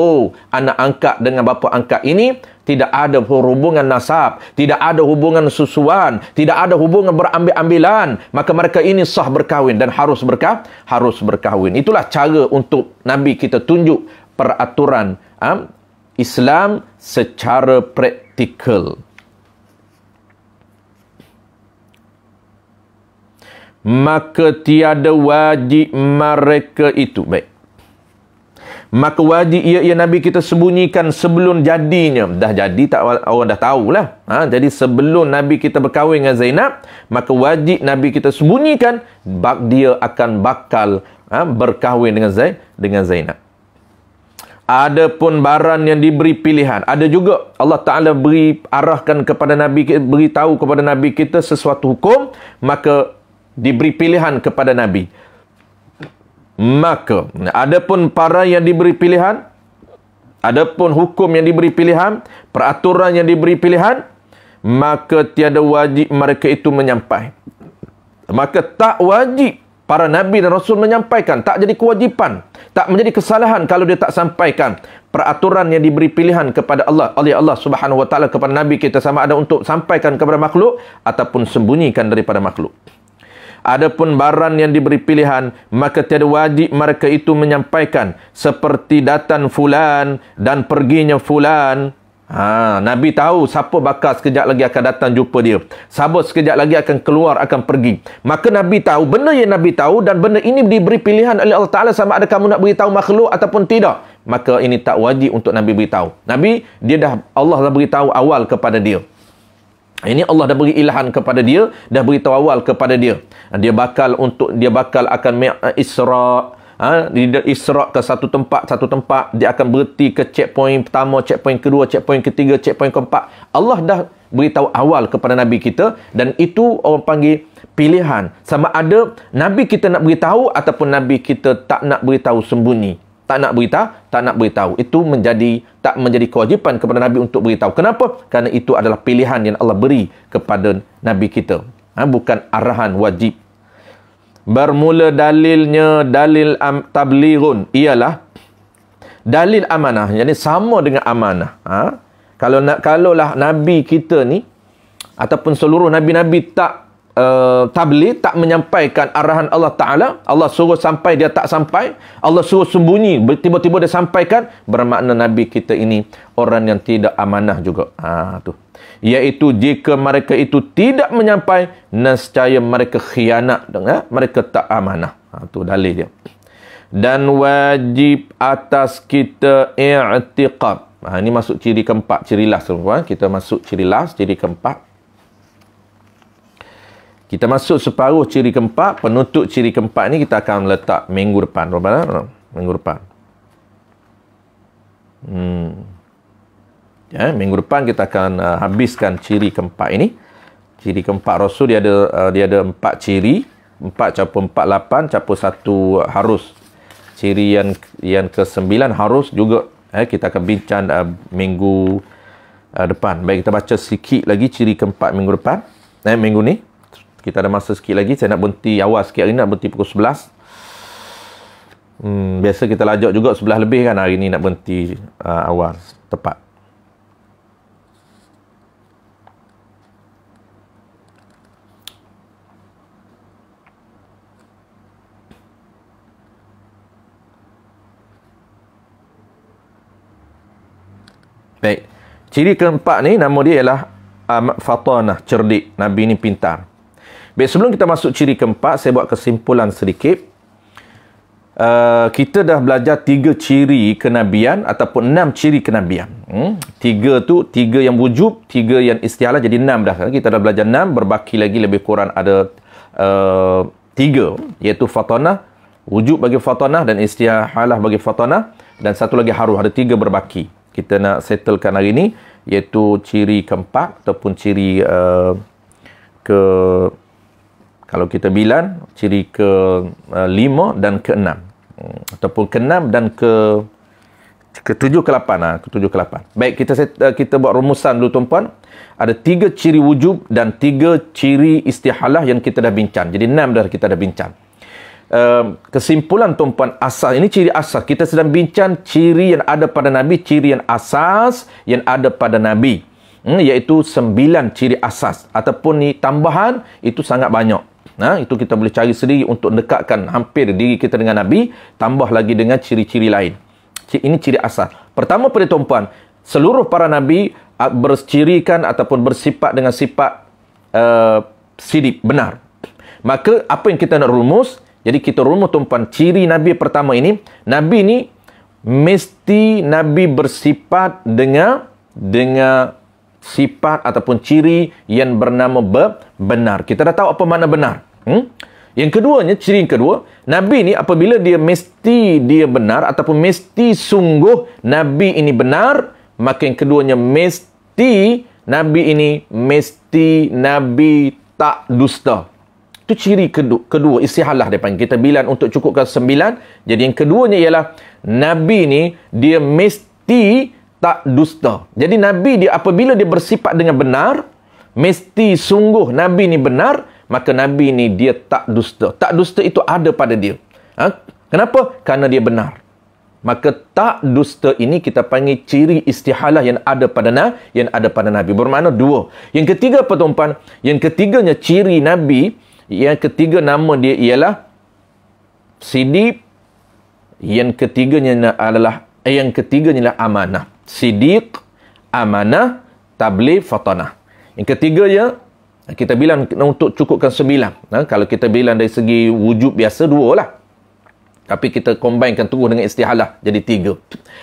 anak angkat dengan bapa angkat ini tidak ada hubungan nasab, tidak ada hubungan susuan, tidak ada hubungan berambil-ambilan, maka mereka ini sah berkahwin dan harus berkahwin. Itulah cara untuk Nabi kita tunjuk peraturan Islam secara praktikal. Maka tiada wajib mereka itu. Baik. maka wajib ia Nabi kita sembunyikan sebelum jadinya. Dah jadi tak orang dah tahulah. Jadi sebelum Nabi kita berkahwin dengan Zainab, maka wajib Nabi kita sembunyikan dia akan bakal berkahwin dengan Zainab. Adapun barang yang diberi pilihan, ada juga Allah Ta'ala arahkan kepada Nabi, beritahu kepada Nabi kita sesuatu hukum, maka diberi pilihan kepada Nabi. Maka adapun para yang diberi pilihan, adapun hukum yang diberi pilihan, peraturan yang diberi pilihan, maka tiada wajib mereka itu menyampai. Maka tak wajib para Nabi dan Rasul menyampaikan. Tak jadi kewajipan, tak menjadi kesalahan kalau dia tak sampaikan peraturan yang diberi pilihan kepada Allah, oleh Allah Subhanahu Wa Taala kepada Nabi kita, sama ada untuk sampaikan kepada makhluk ataupun sembunyikan daripada makhluk. Adapun barang yang diberi pilihan, maka tiada wajib mereka itu menyampaikan, seperti datang fulan dan perginya fulan. Nabi tahu siapa bakal sekejap lagi akan datang jumpa dia, siapa sekejap lagi akan keluar, akan pergi. Maka Nabi tahu, benda yang Nabi tahu, dan benda ini diberi pilihan oleh Allah Ta'ala, sama ada kamu nak beritahu makhluk ataupun tidak, maka ini tak wajib untuk Nabi beritahu. Nabi, Allah dah beritahu awal kepada dia. Ini Allah dah beri ilham kepada dia, dah beritahu awal kepada dia. Dia bakal akan Isra'. Dia Isra' ke satu tempat, dia akan berhenti ke checkpoint pertama, checkpoint kedua, checkpoint ketiga, checkpoint keempat. Allah dah beritahu awal kepada Nabi kita, dan itu orang panggil pilihan. Sama ada Nabi kita nak beritahu ataupun Nabi kita tak nak beritahu, sembunyi. Tak nak beritahu. Itu tak menjadi kewajipan kepada Nabi untuk beritahu. Kenapa? Kerana itu adalah pilihan yang Allah beri kepada Nabi kita. Bukan arahan wajib. Bermula dalilnya dalil tablighun, ialah dalil amanah. Jadi sama dengan amanah. Kalaulah Nabi kita ni ataupun seluruh Nabi-Nabi tak tabligh, tak menyampaikan arahan Allah Ta'ala, Allah suruh sampai dia tak sampai, Allah suruh sembunyi tiba-tiba dia sampaikan, bermakna Nabi kita ini orang yang tidak amanah juga. Tu, iaitu jika mereka itu tidak menyampai, nescaya mereka khianat, mereka tak amanah. Tu dalil dia. Dan wajib atas kita i'tiqad. Ini masuk ciri keempat, ciri last, tuan-tuan. Kita masuk ciri last, ciri keempat. Kita masuk separuh ciri keempat. Penutup ciri keempat ni kita akan letak minggu depan. Minggu depan. Minggu depan kita akan habiskan ciri keempat ini. Ciri keempat Rasul dia ada 4 ciri. 4 campur 4, 8 campur 1 harus. Ciri yang ke-9 harus juga. Kita akan bincang minggu depan. Baik, kita baca sikit lagi ciri keempat minggu depan. Minggu ni. Kita ada masa sikit lagi. Saya nak berhenti awal sikit hari ni. Nak berhenti pukul 11. Biasa kita lajak juga 11 lebih kan. Hari ni nak berhenti awal. Tepat. Baik. Ciri keempat ni nama dia ialah fatanah, cerdik. Nabi ni pintar. Baik, sebelum kita masuk ciri keempat, saya buat kesimpulan sedikit. Kita dah belajar 3 ciri kenabian ataupun 6 ciri kenabian. 3 tu, 3 yang wujub, 3 yang istihalah, jadi 6 dah. Kita dah belajar 6, berbaki lagi lebih kurang ada 3, iaitu fatanah, wujub bagi fatanah dan istihalah bagi fatanah, dan satu lagi harus, ada 3 berbaki. Kita nak settlekan hari ni, iaitu ciri keempat ataupun ciri kalau kita bilang, ciri ke-5 dan ke-6. Ataupun ke-6 dan ke-7 ke-8. Ke-7 ke-8. Baik, kita buat rumusan dulu tuan-puan. Ada 3 ciri wujub dan 3 ciri istihalah yang kita dah bincang. Jadi 6 dah kita dah bincang. Kesimpulan tuan-puan, asas. Ini ciri asas. Kita sedang bincang ciri yang ada pada Nabi, ciri yang asas yang ada pada Nabi. Iaitu 9 ciri asas. Ataupun ni tambahan, itu sangat banyak. Itu kita boleh cari sendiri untuk dekatkan hampir diri kita dengan Nabi, tambah lagi dengan ciri-ciri lain. Ini ciri asas. Pertama pada tuan-puan, seluruh para Nabi bercirikan ataupun bersifat dengan sifat sidik, benar. Maka apa yang kita nak rumus, jadi kita rumus tuan-puan, ciri Nabi pertama ini, Nabi ni mesti Nabi bersifat dengan sifat ataupun ciri yang bernama benar. Kita dah tahu apa makna benar. Yang keduanya, ciri yang kedua, Nabi ni apabila dia mesti dia benar ataupun mesti sungguh Nabi ini benar, maka yang keduanya mesti Nabi tak dusta. Itu ciri kedua istihalah dia panggil. Kita bilan untuk cukupkan 9. Jadi yang keduanya ialah Nabi ni dia mesti tak dusta. Jadi Nabi dia apabila dia bersifat dengan benar, mesti sungguh Nabi ni benar, maka Nabi ni dia tak dusta. Tak dusta itu ada pada dia. Kenapa? Kerana dia benar. Maka tak dusta ini kita panggil ciri istihalah yang ada pada Nabi. Bermakna dua. Yang ketiga apa tuan-tuan? Yang ketiganya ciri Nabi, yang ketiga nama dia ialah Siddiq. Yang ketiganya adalah amanah. Siddiq, amanah, tabligh, fatanah. Yang ketiganya kita bilang untuk cukupkan 9. Kalau kita bilang dari segi wujud biasa 2 lah. Tapi kita combinekan terus dengan istihalah jadi 3.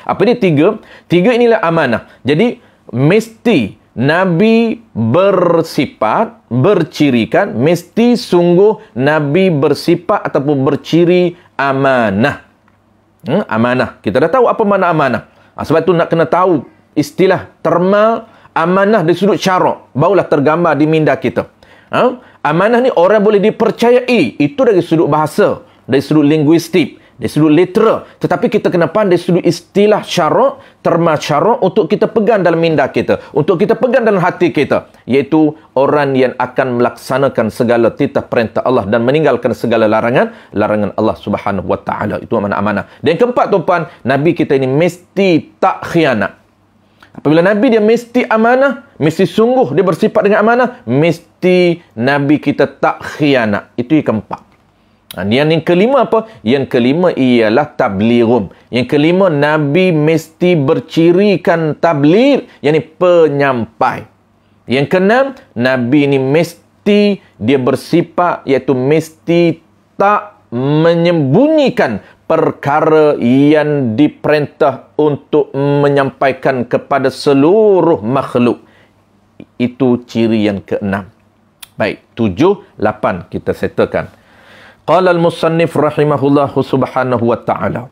Apa dia 3? 3 inilah amanah. Jadi mesti Nabi bersifat, bercirikan, mesti sungguh Nabi bersifat ataupun berciri amanah. Amanah. Kita dah tahu apa makna amanah. Sebab tu nak kena tahu istilah terma amanah dari sudut syarak. Barulah tergambar di minda kita. Amanah ni orang boleh dipercayai. Itu dari sudut bahasa, dari sudut linguistik, dari sudut litera. Tetapi kita kena pandai sudut istilah syarak, terma syarak untuk kita pegang dalam minda kita, untuk kita pegang dalam hati kita, iaitu orang yang akan melaksanakan segala titah perintah Allah dan meninggalkan segala larangan Allah Subhanahu wa taala. Itu makna amanah. Dan yang keempat tuan-tuan, Nabi kita ini mesti tak khianat. Apabila Nabi dia mesti amanah, mesti sungguh dia bersifat dengan amanah, mesti Nabi kita tak khianat. Itu yang keempat. Yang kelima apa? Yang kelima ialah tablighum. Yang kelima, Nabi mesti bercirikan tabligh, yakni penyampai. Yang keenam, Nabi ini mesti dia bersifat, iaitu mesti tak menyembunyikan perkara yang diperintah untuk menyampaikan kepada seluruh makhluk. Itu ciri yang keenam. Baik, 7, 8 kita settlekan. Qala al-musannif rahimahullahu subhanahu wa ta'ala.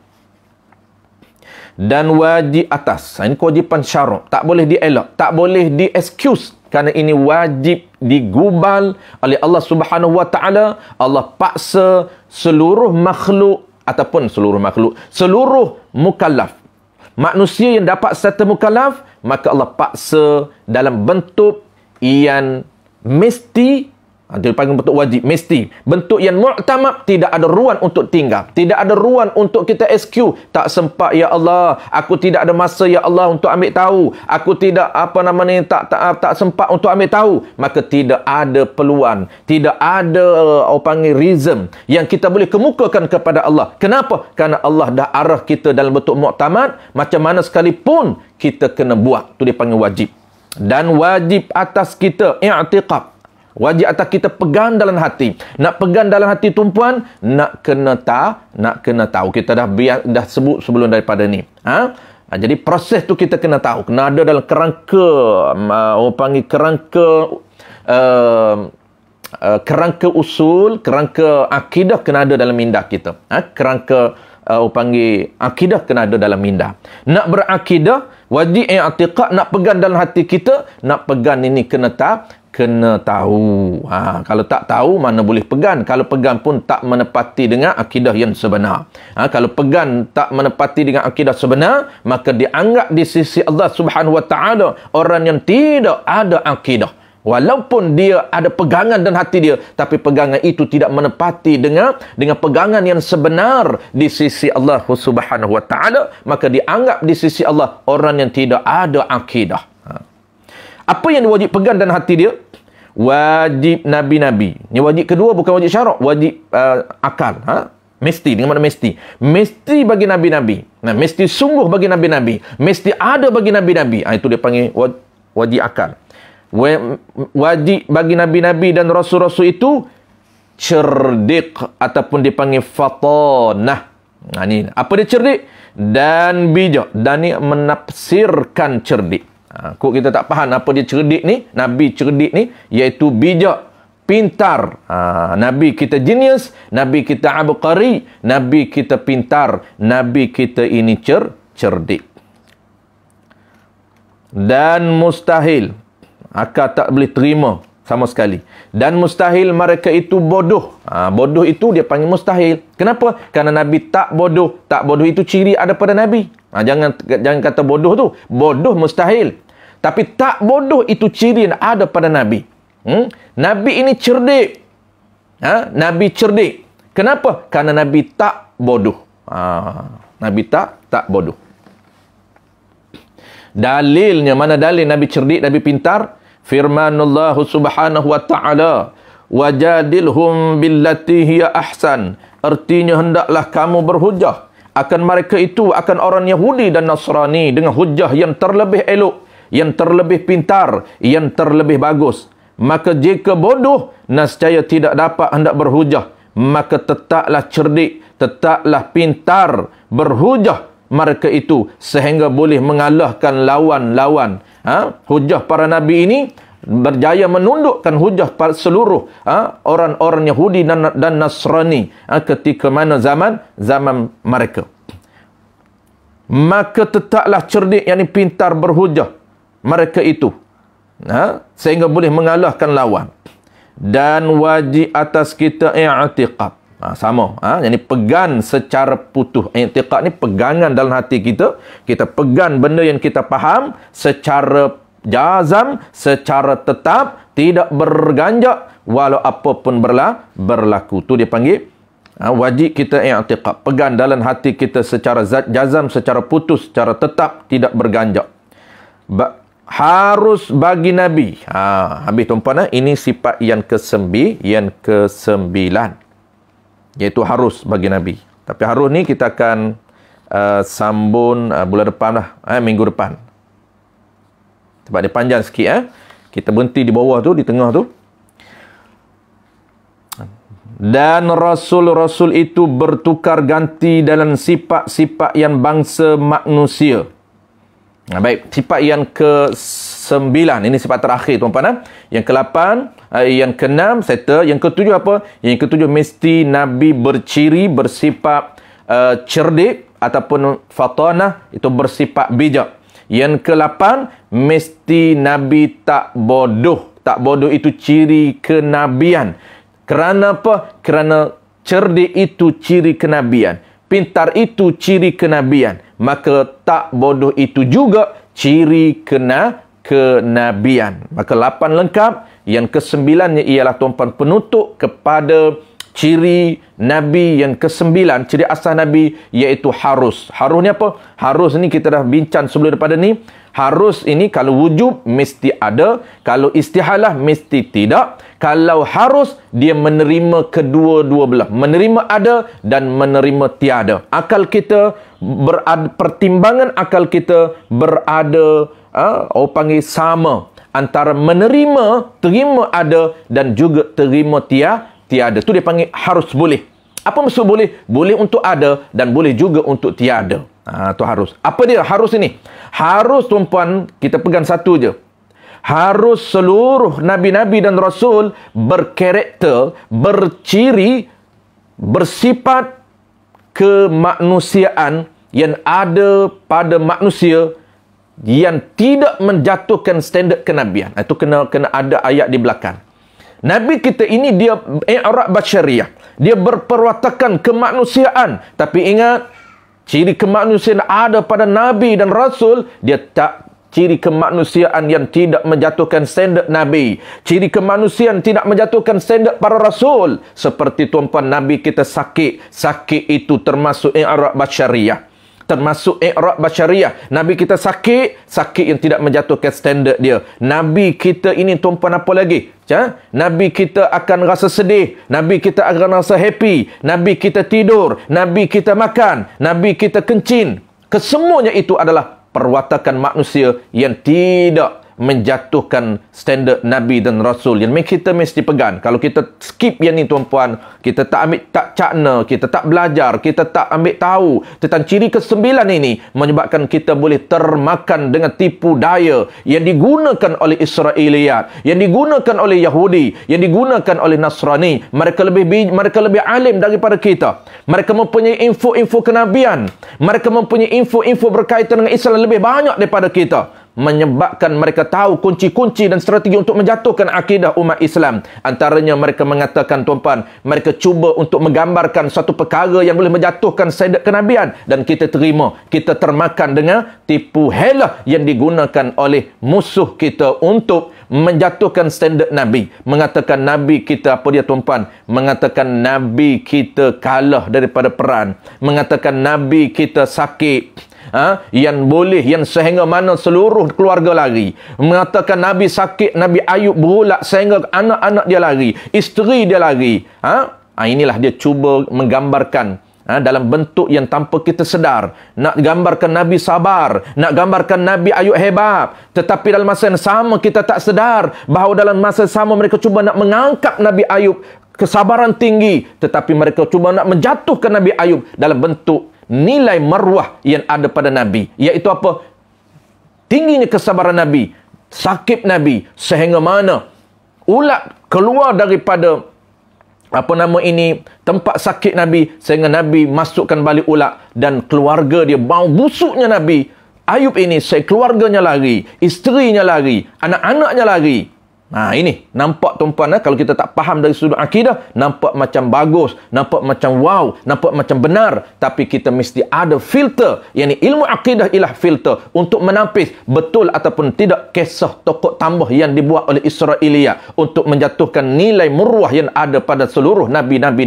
Dan wajib atas. Ini kewajipan syarak. Tak boleh dielak. Tak boleh di-excuse. Kerana ini wajib digubal oleh Allah subhanahu wa ta'ala. Allah paksa seluruh makhluk ataupun seluruh mukallaf. Manusia yang dapat serta mukallaf, maka Allah paksa dalam bentuk yang mesti. Dia panggil bentuk wajib, mesti. Bentuk yang mu'tamad, tidak ada ruang untuk tinggal. Tidak ada ruang untuk kita SQ. Tak sempat, ya Allah. Aku tidak ada masa, ya Allah, untuk ambil tahu. Aku tidak, tak sempat untuk ambil tahu. Maka tidak ada peluang. Tidak ada, reason yang kita boleh kemukakan kepada Allah. Kenapa? Kerana Allah dah arah kita dalam bentuk mu'tamad. Macam mana sekalipun, kita kena buat. Itu dia panggil wajib. Dan wajib atas kita, i'tiqad. Wajib atas kita pegang dalam hati. Nak pegang dalam hati tuan-puan, nak kena tahu. Kita dah sebut sebelum daripada ni. Jadi proses tu kita kena tahu. Kena ada dalam kerangka, kerangka usul, kerangka akidah kena ada dalam minda kita. Kerangka akidah kena ada dalam minda. Nak berakidah, wajib i'tiqad, nak pegang dalam hati kita, nak pegang ini kena tahu. Kalau tak tahu, mana boleh pegang. Kalau pegang pun tak menepati dengan akidah yang sebenar. Kalau pegang tak menepati dengan akidah sebenar, maka dianggap di sisi Allah Subhanahu wa taala orang yang tidak ada akidah. Walaupun dia ada pegangan dan hati dia, tapi pegangan itu tidak menepati dengan pegangan yang sebenar di sisi Allah Subhanahu wa taala, maka dianggap di sisi Allah orang yang tidak ada akidah. Apa yang wajib pegang dan hati dia? Wajib nabi-nabi. Ini wajib kedua, bukan wajib syarak. Wajib akal. Mesti. Dengan mana mesti? Mesti bagi nabi-nabi. Mesti sungguh bagi nabi-nabi. Mesti ada bagi nabi-nabi. Itu dia panggil wajib akal. Wajib bagi nabi-nabi dan rasul-rasul itu cerdik ataupun dipanggil fatanah. Ini apa dia cerdik? dan bijak. Dan ni menafsirkan cerdik. Kok kita tak faham apa dia cerdik ni, Nabi cerdik ni, iaitu bijak, pintar. Nabi kita genius, Nabi kita abqari, Nabi kita pintar, Nabi kita ini cerdik. Dan mustahil, akal tak boleh terima sama sekali. Dan mustahil mereka itu bodoh. Bodoh itu dia panggil mustahil. Kenapa? Kerana Nabi tak bodoh. Tak bodoh itu ciri ada pada Nabi. Jangan kata bodoh tu. Bodoh mustahil. Tapi tak bodoh itu ciri yang ada pada Nabi. Nabi ini cerdik. Nabi cerdik. Kenapa? Kerana Nabi tak bodoh. Nabi tak bodoh. Dalilnya, mana dalil Nabi cerdik, Nabi pintar? Firmanullah subhanahu wa ta'ala, wajadilhum billati hiya ahsan. Artinya hendaklah kamu berhujah akan mereka itu, akan orang Yahudi dan Nasrani, dengan hujah yang terlebih elok, yang terlebih pintar, yang terlebih bagus. Maka jika bodoh, nescaya tidak dapat hendak berhujah. Maka tetaplah cerdik, tetaplah pintar berhujah mereka itu, sehingga boleh mengalahkan lawan-lawan. Hujah para Nabi ini berjaya menundukkan hujah para seluruh orang-orang Yahudi dan Nasrani ketika mana zaman mereka. Maka tetaplah cerdik, yakni pintar berhujah mereka itu, sehingga boleh mengalahkan lawan. Dan wajib atas kita i'tiqad. Sama. Yang ni pegang secara putus. I'tiqad ni pegangan dalam hati kita. Kita pegang benda yang kita faham secara jazam, secara tetap, tidak berganjak walau apapun berlaku. Tu dia panggil wajib kita i'tiqad. Pegang dalam hati kita secara jazam, secara putus, secara tetap, tidak berganjak. Harus bagi Nabi. Habis tuan-puan, ini sifat yang ke-9. Iaitu harus bagi Nabi. Tapi harus ni kita akan sambung bulan depan lah. Minggu depan. Sebab dia panjang sikit. Kita berhenti di bawah tu, di tengah tu. Dan Rasul-Rasul itu bertukar ganti dalam sifat-sifat yang bangsa manusia. Baik, sifat yang ke-9. Ini sifat terakhir tuan-puan. Yang ke-8, yang ke-6 settle. Yang ke-7 apa? Yang ke-7 mesti Nabi berciri, bersifat cerdik ataupun fatanah, itu bersifat bijak. Yang ke-8 mesti Nabi tak bodoh. Tak bodoh itu ciri kenabian. Kerana apa? Kerana cerdik itu ciri kenabian. Pintar itu ciri kenabian. Maka tak bodoh itu juga ciri kenabian. Maka 8 lengkap. Yang ke-9 ialah tuan-puan penutup kepada ciri Nabi yang ke-9, ciri asal Nabi, iaitu harus. Harus ni apa? Harus ni kita dah bincang sebelum daripada ni. Harus ini kalau wujub mesti ada, kalau istihalah mesti tidak. Kalau harus, dia menerima kedua-dua belah. Menerima ada dan menerima tiada. Akal kita berada, pertimbangan akal kita berada, orang panggil sama. Antara menerima, terima ada dan juga terima tiada. Tu dia panggil harus boleh. Apa maksud boleh? Boleh untuk ada dan boleh juga untuk tiada. Tu harus. Apa dia harus ini? Harus tuan-puan, kita pegang satu je. Harus seluruh Nabi-Nabi dan Rasul berkarakter, berciri, bersifat kemanusiaan yang ada pada manusia, yang tidak menjatuhkan standard kenabian. Itu kena ada ayat di belakang. Nabi kita ini dia i'rab basyariah. Dia berperwatakan kemanusiaan. Tapi ingat, ciri kemanusiaan ada pada Nabi dan Rasul. Dia tak ciri kemanusiaan yang tidak menjatuhkan standard Nabi. Ciri kemanusiaan tidak menjatuhkan standard para Rasul. Seperti tuan-puan, Nabi kita sakit. Sakit itu termasuk i'rab basyariah. Termasuk i'rab basyariah. Nabi kita sakit, sakit yang tidak menjatuhkan standard dia. Nabi kita ini tuan-puan apa lagi? Nabi kita akan rasa sedih, Nabi kita akan rasa happy, Nabi kita tidur, Nabi kita makan, Nabi kita kencing. Kesemuanya itu adalah perwatakan manusia yang tidak menjatuhkan standard Nabi dan Rasul yang kita mesti pegang. Kalau kita skip yang ni tuan-puan, kita tak cakna, kita tak belajar, kita tak ambil tahu tentang ciri ke-9 ini, menyebabkan kita boleh termakan dengan tipu daya yang digunakan oleh Israiliyat, yang digunakan oleh Yahudi, yang digunakan oleh Nasrani. Mereka lebih alim daripada kita. Mereka mempunyai info-info kenabian. Mereka mempunyai info-info berkaitan dengan Islam lebih banyak daripada kita, menyebabkan mereka tahu kunci-kunci dan strategi untuk menjatuhkan akidah umat Islam. Antaranya mereka mengatakan, tuan-puan, mereka cuba untuk menggambarkan satu perkara yang boleh menjatuhkan standard kenabian, dan kita terima, kita termakan dengan tipu helah yang digunakan oleh musuh kita untuk menjatuhkan standard Nabi. Mengatakan Nabi kita, apa dia tuan-puan? Mengatakan Nabi kita kalah daripada perang. Mengatakan Nabi kita sakit, yang sehingga mana seluruh keluarga lari. Mengatakan Nabi sakit, Nabi Ayub berulat sehingga anak-anak dia lari, isteri dia lari. Inilah dia cuba menggambarkan dalam bentuk yang tanpa kita sedar. Nak gambarkan Nabi sabar, nak gambarkan Nabi Ayub hebat, tetapi dalam masa yang sama kita tak sedar bahawa dalam masa yang sama mereka cuba nak mengangkat Nabi Ayub kesabaran tinggi, tetapi mereka cuba nak menjatuhkan Nabi Ayub dalam bentuk nilai maruah yang ada pada Nabi, iaitu apa? Tingginya kesabaran Nabi, sakit Nabi, sehingga mana ulat keluar daripada tempat sakit Nabi, sehingga Nabi masukkan balik ulat, dan keluarga dia, bau busuknya Nabi Ayub ini, keluarganya lari, isterinya lari, anak-anaknya lari. Ini nampak tuan-puan, kalau kita tak faham dari sudut akidah, nampak macam bagus, nampak macam wow, nampak macam benar, tapi kita mesti ada filter, yakni ilmu akidah ialah filter untuk menapis betul ataupun tidak kisah tokoh tambah yang dibuat oleh Israiliyat untuk menjatuhkan nilai murwah yang ada pada seluruh nabi-nabi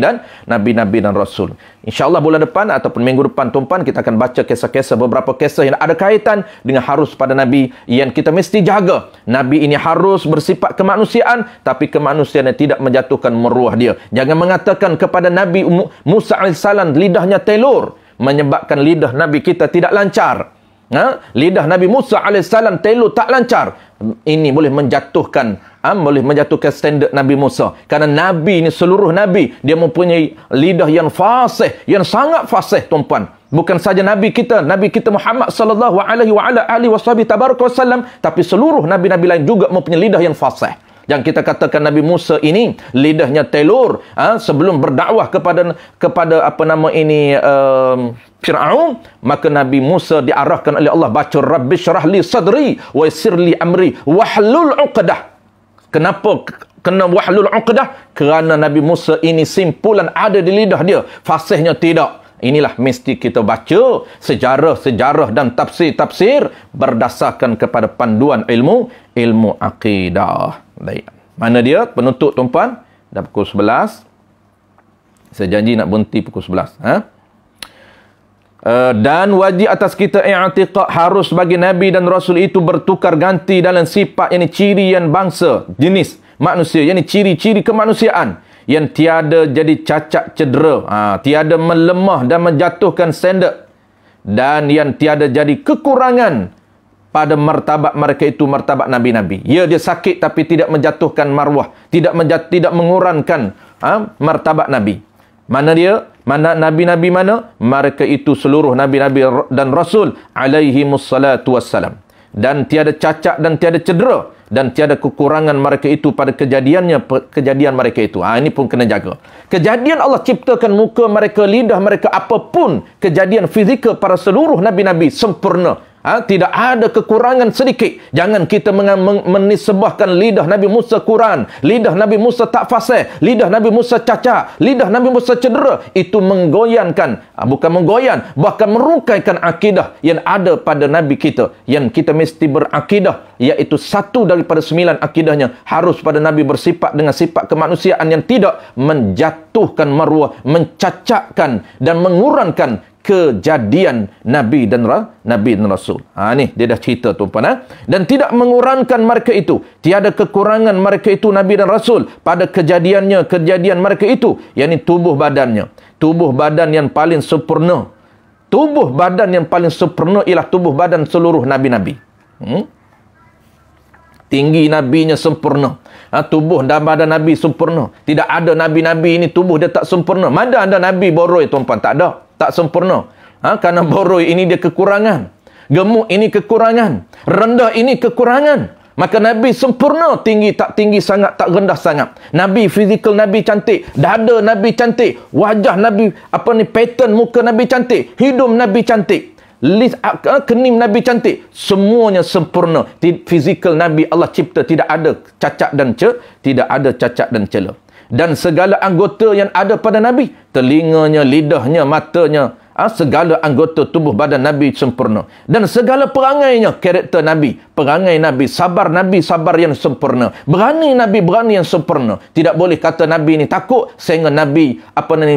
dan rasul. InsyaAllah bulan depan ataupun minggu depan tuan-puan, kita akan baca kisah-kisah, beberapa kisah yang ada kaitan dengan harus pada Nabi yang kita mesti jaga. Nabi ini harus bersifat kemanusiaan, tapi kemanusiaan yang tidak menjatuhkan maruah dia. Jangan mengatakan kepada Nabi Musa AS lidahnya telur, menyebabkan lidah Nabi kita tidak lancar. Lidah Nabi Musa AS telur tak lancar. Ini boleh menjatuhkan standard Nabi Musa. Karena Nabi ini, seluruh Nabi, dia mempunyai lidah yang fasih, yang sangat fasih tuan-puan. Bukan saja Nabi kita Muhammad sallallahu alaihi wasallam, tapi seluruh Nabi-Nabi lain juga mempunyai lidah yang fasih. Yang kita katakan Nabi Musa ini lidahnya telur sebelum berdakwah kepada Fir'aun, maka Nabi Musa diarahkan oleh Allah baca Rabbi syrah li sadri wa yassir li amri wahlul 'uqdah. Kenapa kena wahlul 'uqdah? Kerana Nabi Musa ini simpulan ada di lidah dia, fasihnya tidak. Inilah mesti kita baca sejarah-sejarah dan tafsir-tafsir berdasarkan kepada panduan ilmu akidah. Baik. Mana dia penutup tuan-puan? Dah pukul 11. Saya janji nak berhenti pukul 11. Dan wajib atas kita i'tiqad, harus bagi Nabi dan Rasul itu bertukar ganti dalam sifat, yakni cirian bangsa, jenis manusia, yakni ciri-ciri kemanusiaan yang tiada jadi cacat cedera, tiada melemah dan menjatuhkan standard, dan yang tiada jadi kekurangan pada martabat mereka itu, martabat Nabi-Nabi. Ya, dia sakit tapi tidak menjatuhkan marwah, tidak mengurangkan martabat Nabi. Mana dia? Mana Nabi-Nabi mana? Mereka itu seluruh Nabi-Nabi dan Rasul alaihimussalatu wassalam. Dan tiada cacat dan tiada cedera dan tiada kekurangan mereka itu pada kejadian mereka itu. Ini pun kena jaga. Kejadian Allah ciptakan muka mereka, lidah mereka, apapun kejadian fizikal para seluruh Nabi-Nabi sempurna. Tidak ada kekurangan sedikit. Jangan kita menisbahkan lidah Nabi Musa kurang, lidah Nabi Musa tak fasih, lidah Nabi Musa cacat, lidah Nabi Musa cedera. Itu menggoyankan, bukan menggoyan, bahkan merungkaikan akidah yang ada pada Nabi kita. Yang kita mesti berakidah, iaitu satu daripada 9 akidahnya, harus pada Nabi bersifat dengan sifat kemanusiaan yang tidak menjatuhkan maruah, mencacatkan dan mengurangkan kejadian Nabi dan Rasul. Ni dia dah cerita tuan-puan. Dan tidak mengurangkan mereka itu, tiada kekurangan mereka itu Nabi dan Rasul pada kejadian mereka itu, yakni tubuh badannya, tubuh badan yang paling sempurna. Tubuh badan yang paling sempurna ialah tubuh badan seluruh Nabi-Nabi. Tinggi nabinya sempurna. Tubuh dan badan nabi sempurna. Tidak ada nabi-nabi ini tubuh dia tak sempurna. Mana ada nabi boroi tuan-tuan? Tak ada. Tak sempurna. Kerana boroi ini dia kekurangan. Gemuk ini kekurangan. Rendah ini kekurangan. Maka Nabi sempurna, tinggi tak tinggi sangat, tak rendah sangat. Nabi, fizikal Nabi cantik, dada Nabi cantik, wajah Nabi, pattern muka Nabi cantik, hidung Nabi cantik, kening Nabi cantik, semuanya sempurna. Fizikal Nabi Allah cipta tidak ada cacat dan tidak ada cacat dan cela. Dan segala anggota yang ada pada Nabi, telinganya, lidahnya, matanya, segala anggota tubuh badan Nabi sempurna. Dan segala perangainya, karakter Nabi, perangai Nabi, sabar yang sempurna. Berani Nabi, berani yang sempurna. Tidak boleh kata Nabi ini takut sehingga Nabi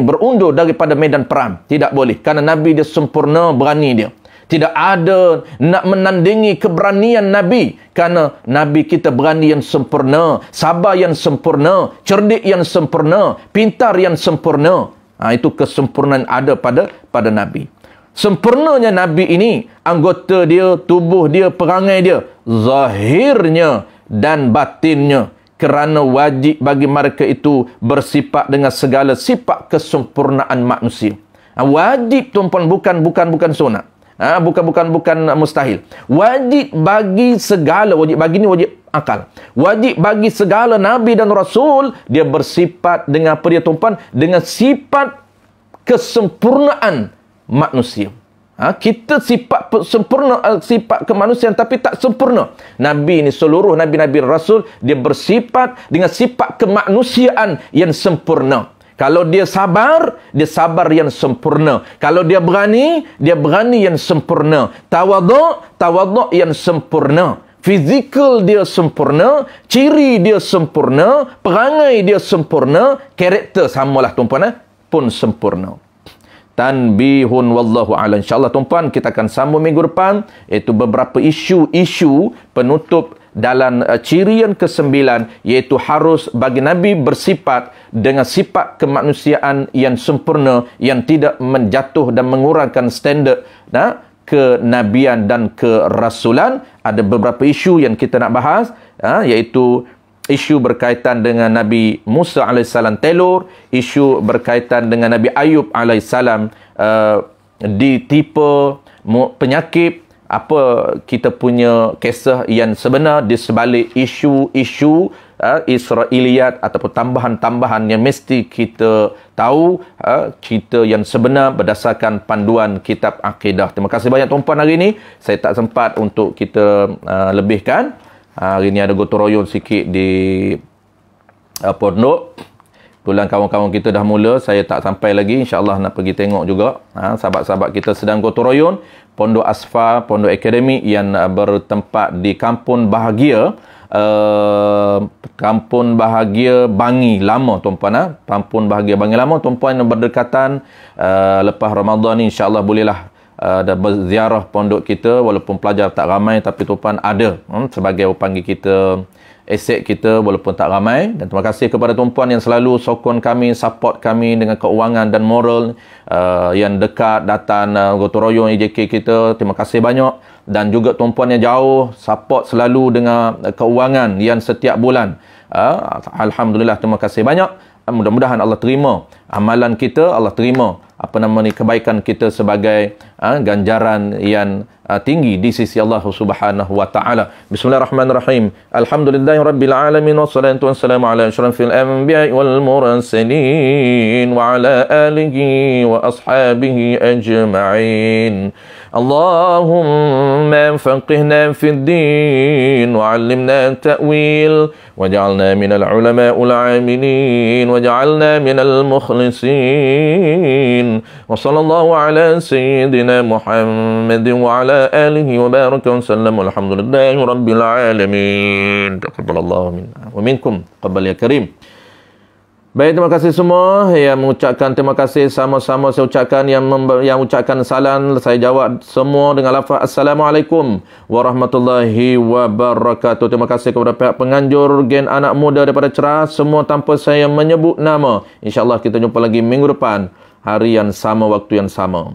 berundur daripada medan perang. Tidak boleh. Kerana Nabi dia sempurna, berani dia. Tidak ada nak menandingi keberanian Nabi. Kerana Nabi kita berani yang sempurna, sabar yang sempurna, cerdik yang sempurna, pintar yang sempurna. Itu kesempurnaan ada pada Nabi. Sempurnanya Nabi ini, anggota dia, tubuh dia, perangai dia, zahirnya dan batinnya. Kerana wajib bagi mereka itu bersifat dengan segala sifat kesempurnaan manusia. Wajib tuan-puan, bukan sunat. Bukan mustahil. Wajib bagi segala, wajib bagi ni wajib akal. Wajib bagi segala Nabi dan Rasul, dia bersifat dengan apa dia tuan-puan? Dengan sifat kesempurnaan manusia. Kita sifat sempurna, sifat kemanusiaan tapi tak sempurna. Nabi ni, seluruh Nabi-Nabi Rasul, dia bersifat dengan sifat kemanusiaan yang sempurna. Kalau dia sabar yang sempurna. Kalau dia berani yang sempurna. Tawaduk yang sempurna. Fizikal dia sempurna, ciri dia sempurna, perangai dia sempurna, karakter samalah tuan-puan pun sempurna. Tanbihun wallahu a'lam. InsyaAllah tuan-puan, kita akan sambung minggu depan, iaitu beberapa isu penutup dalam ciri yang ke-9, iaitu harus bagi Nabi bersifat dengan sifat kemanusiaan yang sempurna, yang tidak menjatuh dan mengurangkan standard kenabian dan kerasulan. Ada beberapa isu yang kita nak bahas, iaitu isu berkaitan dengan Nabi Musa AS telur, isu berkaitan dengan Nabi Ayub AS ditipu penyakit, apa kita punya kisah yang sebenar di sebalik isu-isu Israiliyat ataupun tambahan-tambahan yang mesti kita tahu cerita yang sebenar berdasarkan panduan kitab akidah. Terima kasih banyak tuan-puan hari ini. Saya tak sempat untuk kita lebihkan. Hari ini ada gotong royong sikit di pondok. Kebetulan kawan-kawan kita dah mula, saya tak sampai lagi. InsyaAllah nak pergi tengok juga. Sahabat-sahabat kita sedang gotong royong. Pondok Asfa, Pondok Akademik yang bertempat di Kampung Bahagia. Kampung Bahagia Bangi Lama, tuan-puan. Kampung Bahagia Bangi Lama, tuan-puan yang berdekatan. Lepas Ramadan ni insyaAllah bolehlah ada berziarah pondok kita. Walaupun pelajar tak ramai, tapi tuan-puan ada sebagai panggil kita, aset kita walaupun tak ramai. Dan terima kasih kepada tuan-puan yang selalu sokong kami, support kami dengan keuangan dan moral, yang dekat datang gotong royong EJK kita. Terima kasih banyak. Dan juga tuan-puan yang jauh support selalu dengan keuangan yang setiap bulan. Alhamdulillah, terima kasih banyak. Mudah-mudahan Allah terima amalan kita, Allah terima kebaikan kita sebagai ganjaran yang tinggi di sisi Allah Subhanahu wa taala. Bismillahirrahmanirrahim. Alhamdulillahirabbil alamin wassalatu wassalamu ala asyrafil anbiya'i wal mursalin wa ala alihi wa ashabihi ajma'in. Allahumma faqihna fid din wa 'allimna at-ta'wil waj'alna minal ulama'il 'amilin waj'alna minal mukhlisin. Wa sallallahu ala sayyidina Muhammadin wa ala alihi wa baraka wa sallam. Alhamdulillahi rabbil alamin. Taqabbalallahu minna wa minkum. Taqabbal ya karim. Baik, terima kasih semua yang mengucapkan terima kasih. Sama-sama saya ucapkan, yang ucapkan salam, saya jawab semua dengan lafaz Assalamualaikum warahmatullahi wabarakatuh. Terima kasih kepada pihak penganjur Gen Anak Muda daripada Cerah, semua tanpa saya menyebut nama. InsyaAllah kita jumpa lagi minggu depan, hari yang sama, waktu yang sama.